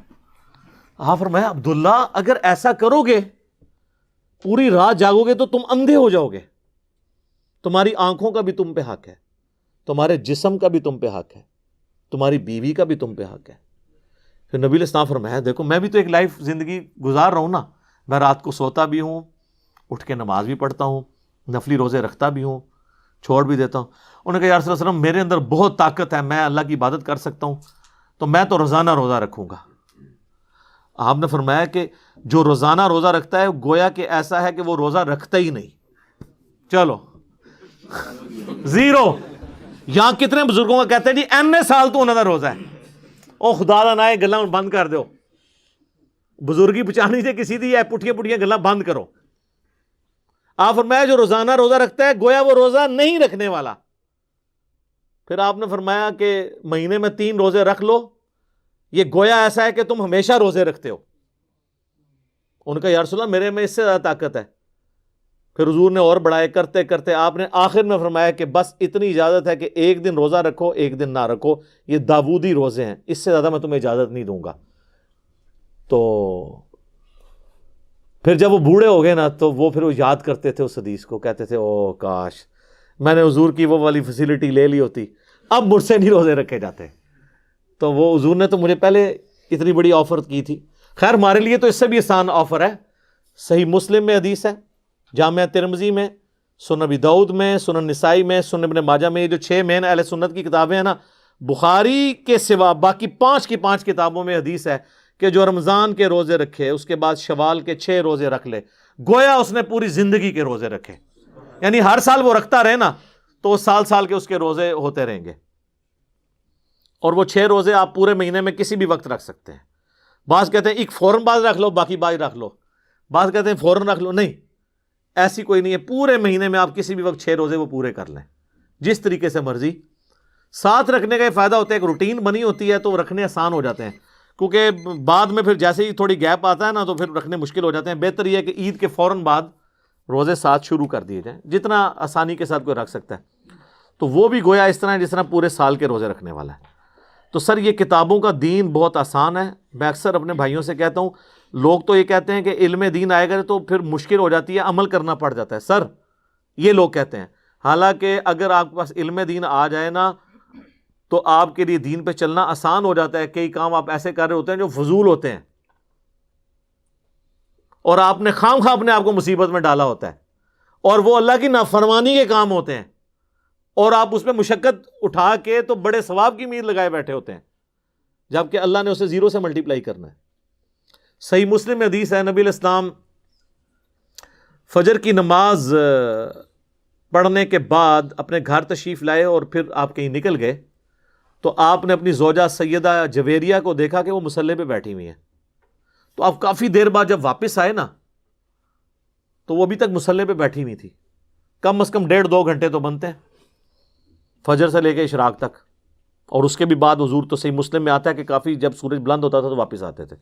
ہاں فرمایا عبداللہ اگر ایسا کرو گے, پوری رات جاگو گے تو تم اندھے ہو جاؤ گے. تمہاری آنکھوں کا بھی تم پہ حق ہے, تمہارے جسم کا بھی تم پہ حق ہے, تمہاری بیوی کا بھی تم پہ حق ہے. پھر نبی علیہ السلام فرمایا دیکھو میں بھی تو ایک لائف زندگی گزار رہا ہوں نا, میں رات کو سوتا بھی ہوں, اٹھ کے نماز بھی پڑھتا ہوں, نفلی روزے رکھتا بھی ہوں, چھوڑ بھی دیتا ہوں. انہوں نے کہا یا رسول اللہ صلی اللہ علیہ وسلم میرے اندر بہت طاقت ہے, میں اللہ کی عبادت کر سکتا ہوں, تو میں تو روزانہ روزہ رکھوں گا. آپ نے فرمایا کہ جو روزانہ روزہ رکھتا ہے گویا کہ ایسا ہے کہ وہ روزہ رکھتا ہی نہیں. چلو زیرو. یہاں کتنے بزرگوں کا کہتے ہیں جی این سال تو انہوں نے روزہ ہے, او خدا دا نہ گلاں بند کر دو, بزرگی بچانی سے کسی دی پٹھیاں پٹھیاں گلاں بند کرو. آپ فرمایا جو روزانہ روزہ رکھتا ہے گویا وہ روزہ نہیں رکھنے والا. پھر آپ نے فرمایا کہ مہینے میں 3 روزے رکھ لو, یہ گویا ایسا ہے کہ تم ہمیشہ روزے رکھتے ہو. ان کا یا رسول اللہ میرے میں اس سے زیادہ طاقت ہے. پھر حضور نے اور بڑھائے کرتے کرتے آپ نے آخر میں فرمایا کہ بس اتنی اجازت ہے کہ ایک دن روزہ رکھو ایک دن نہ رکھو, یہ داودی روزے ہیں, اس سے زیادہ میں تمہیں اجازت نہیں دوں گا. تو پھر جب وہ بوڑھے ہو گئے نا تو وہ پھر وہ یاد کرتے تھے اس حدیث کو, کہتے تھے او کاش میں نے حضور کی وہ والی فیسلٹی لے لی ہوتی, اب مجھ سے نہیں روزے رکھے جاتے. تو وہ حضور نے تو مجھے پہلے اتنی بڑی آفر کی تھی. خیر ہمارے لیے تو اس سے بھی آسان آفر ہے. صحیح مسلم میں حدیث ہے, جامعہ ترمذی میں, سنن ابی داؤد میں, سنن نسائی میں, سنن ابن ماجہ میں. یہ جو 6 مین اہل سنت کی کتابیں ہیں نا, بخاری کے سوا باقی 5 کی 5 کتابوں میں حدیث ہے کہ جو رمضان کے روزے رکھے اس کے بعد شوال کے 6 روزے رکھ لے, گویا اس نے پوری زندگی کے روزے رکھے. یعنی ہر سال وہ رکھتا رہے نا تو سال سال کے اس کے روزے ہوتے رہیں گے. اور وہ 6 روزے آپ پورے مہینے میں کسی بھی وقت رکھ سکتے ہیں. بعض کہتے ہیں ایک فوراً بعض رکھ لو, باقی بعض رکھ لو. بعض کہتے ہیں فوراً رکھ لو. نہیں, ایسی کوئی نہیں ہے, پورے مہینے میں آپ کسی بھی وقت 6 روزے وہ پورے کر لیں. جس طریقے سے مرضی. ساتھ رکھنے کا یہ فائدہ ہوتا ہے، ایک روٹین بنی ہوتی ہے تو رکھنے آسان ہو جاتے ہیں، کیونکہ بعد میں پھر جیسے ہی تھوڑی گیپ آتا ہے نا تو پھر رکھنے مشکل ہو جاتے ہیں. بہتر یہ ہے کہ عید کے فوراً بعد روزے ساتھ شروع کر دیے جائیں، جتنا آسانی کے ساتھ کوئی رکھ سکتا ہے. تو وہ بھی گویا اس طرح جس طرح پورے سال کے روزے رکھنے والا ہے. تو سر یہ کتابوں کا دین بہت آسان ہے. میں اکثر اپنے بھائیوں سے کہتا ہوں، لوگ تو یہ کہتے ہیں کہ علم دین آئے گا تو پھر مشکل ہو جاتی ہے، عمل کرنا پڑ جاتا ہے. سر یہ لوگ کہتے ہیں، حالانکہ اگر آپ کے پاس علم دین آ جائے نا تو آپ کے لیے دین پہ چلنا آسان ہو جاتا ہے. کئی کام آپ ایسے کر رہے ہوتے ہیں جو فضول ہوتے ہیں اور آپ نے خام خواہ اپنے آپ کو مصیبت میں ڈالا ہوتا ہے، اور وہ اللہ کی نافرمانی کے کام ہوتے ہیں اور آپ اس پہ مشقت اٹھا کے تو بڑے ثواب کی امید لگائے بیٹھے ہوتے ہیں، جبکہ اللہ نے اسے زیرو سے ملٹیپلائی کرنا ہے. صحیح مسلم میں حدیث ہے، نبی علیہ السلام فجر کی نماز پڑھنے کے بعد اپنے گھر تشریف لائے اور پھر آپ کہیں نکل گئے تو آپ نے اپنی زوجہ سیدہ جویریہ کو دیکھا کہ وہ مصلی پہ بیٹھی ہوئی ہیں. تو آپ کافی دیر بعد جب واپس آئے نا تو وہ ابھی تک مصلی پہ بیٹھی ہوئی تھی. کم از کم 1.5-2 گھنٹے تو بنتے ہیں فجر سے لے کے اشراق تک، اور اس کے بھی بعد حضور تو صحیح مسلم میں آتا ہے کہ کافی جب سورج بلند ہوتا تھا تو واپس آتے تھے.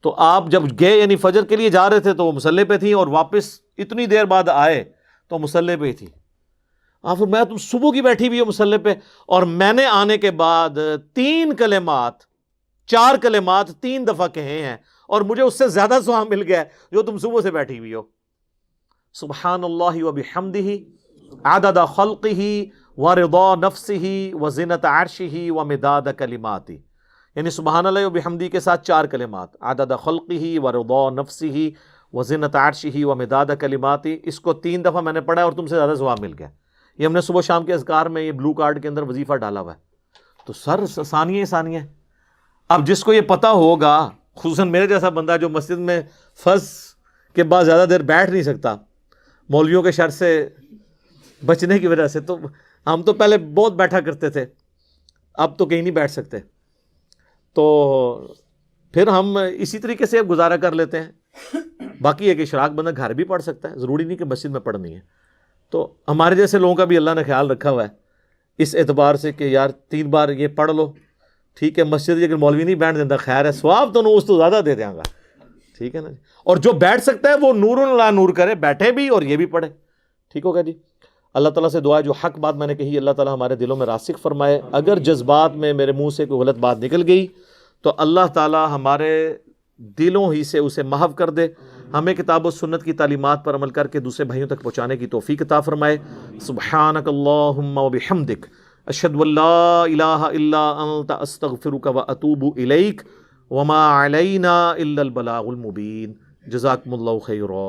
تو آپ جب گئے یعنی فجر کے لیے جا رہے تھے تو وہ مصلی پہ تھیں، اور واپس اتنی دیر بعد آئے تو مصلی پہ ہی تھی. آپ میں تم صبح کی بیٹھی ہوئی ہو مصلی پہ، اور میں نے آنے کے بعد 4 کلمات 3 دفعہ کہے ہیں اور مجھے اس سے زیادہ ثواب مل گیا ہے جو تم صبح سے بیٹھی ہوئی ہو. سبحان اللہ وبحمدہ عدد خلقہ ورضا نفسہ وزنۃ عرشہ ومداد کلماتہ. یعنی سبحان اللہ وبحمدہ کے ساتھ 4 کلمات، عدد خلقہ ورضا نفسہ وزنۃ عرشہ ومداد کلماتہ. اس کو 3 دفعہ میں نے پڑھا اور تم سے زیادہ ثواب مل گیا. یہ ہم نے صبح شام کے اذکار میں یہ بلو کارڈ کے اندر وظیفہ ڈالا ہوا ہے. تو سر ثانیہ. اب جس کو یہ پتہ ہوگا، خصوصاً میرے جیسا بندہ جو مسجد میں فرض کے بعد زیادہ دیر بیٹھ نہیں سکتا مولویوں کے شر سے بچنے کی وجہ سے، تو ہم تو پہلے بہت بیٹھا کرتے تھے، اب تو کہیں نہیں بیٹھ سکتے، تو پھر ہم اسی طریقے سے اب گزارا کر لیتے ہیں. باقی ایک اشراق بندہ گھر بھی پڑھ سکتا ہے، ضروری نہیں کہ مسجد میں پڑھنی ہے. تو ہمارے جیسے لوگوں کا بھی اللہ نے خیال رکھا ہوا ہے اس اعتبار سے کہ یار 3 بار یہ پڑھ لو، ٹھیک ہے. مسجد اگر مولوی نہیں بیٹھ دیتا خیر ہے، ثواب تو اس تو زیادہ دے دیں گا، ٹھیک ہے نا. اور جو بیٹھ سکتا ہے وہ نور لا نور کرے، بیٹھے بھی اور یہ بھی پڑھے، ٹھیک ہوگا جی. اللہ تعالیٰ سے دعا ہے جو حق بات میں نے کہی اللہ تعالیٰ ہمارے دلوں میں راسخ فرمائے. اگر جذبات میں میرے منہ سے کوئی غلط بات نکل گئی تو اللہ تعالیٰ ہمارے دلوں ہی سے اسے محو کر دے. ہمیں کتاب و سنت کی تعلیمات پر عمل کر کے دوسرے بھائیوں تک پہنچانے کی توفیق عطا فرمائے. سبحانک اللہم وبحمدک اشہد ان لا الہ الا انت استغفرک واتوب الیک وما علینا الا البلاغ المبین. جزاکم اللہ خیرا.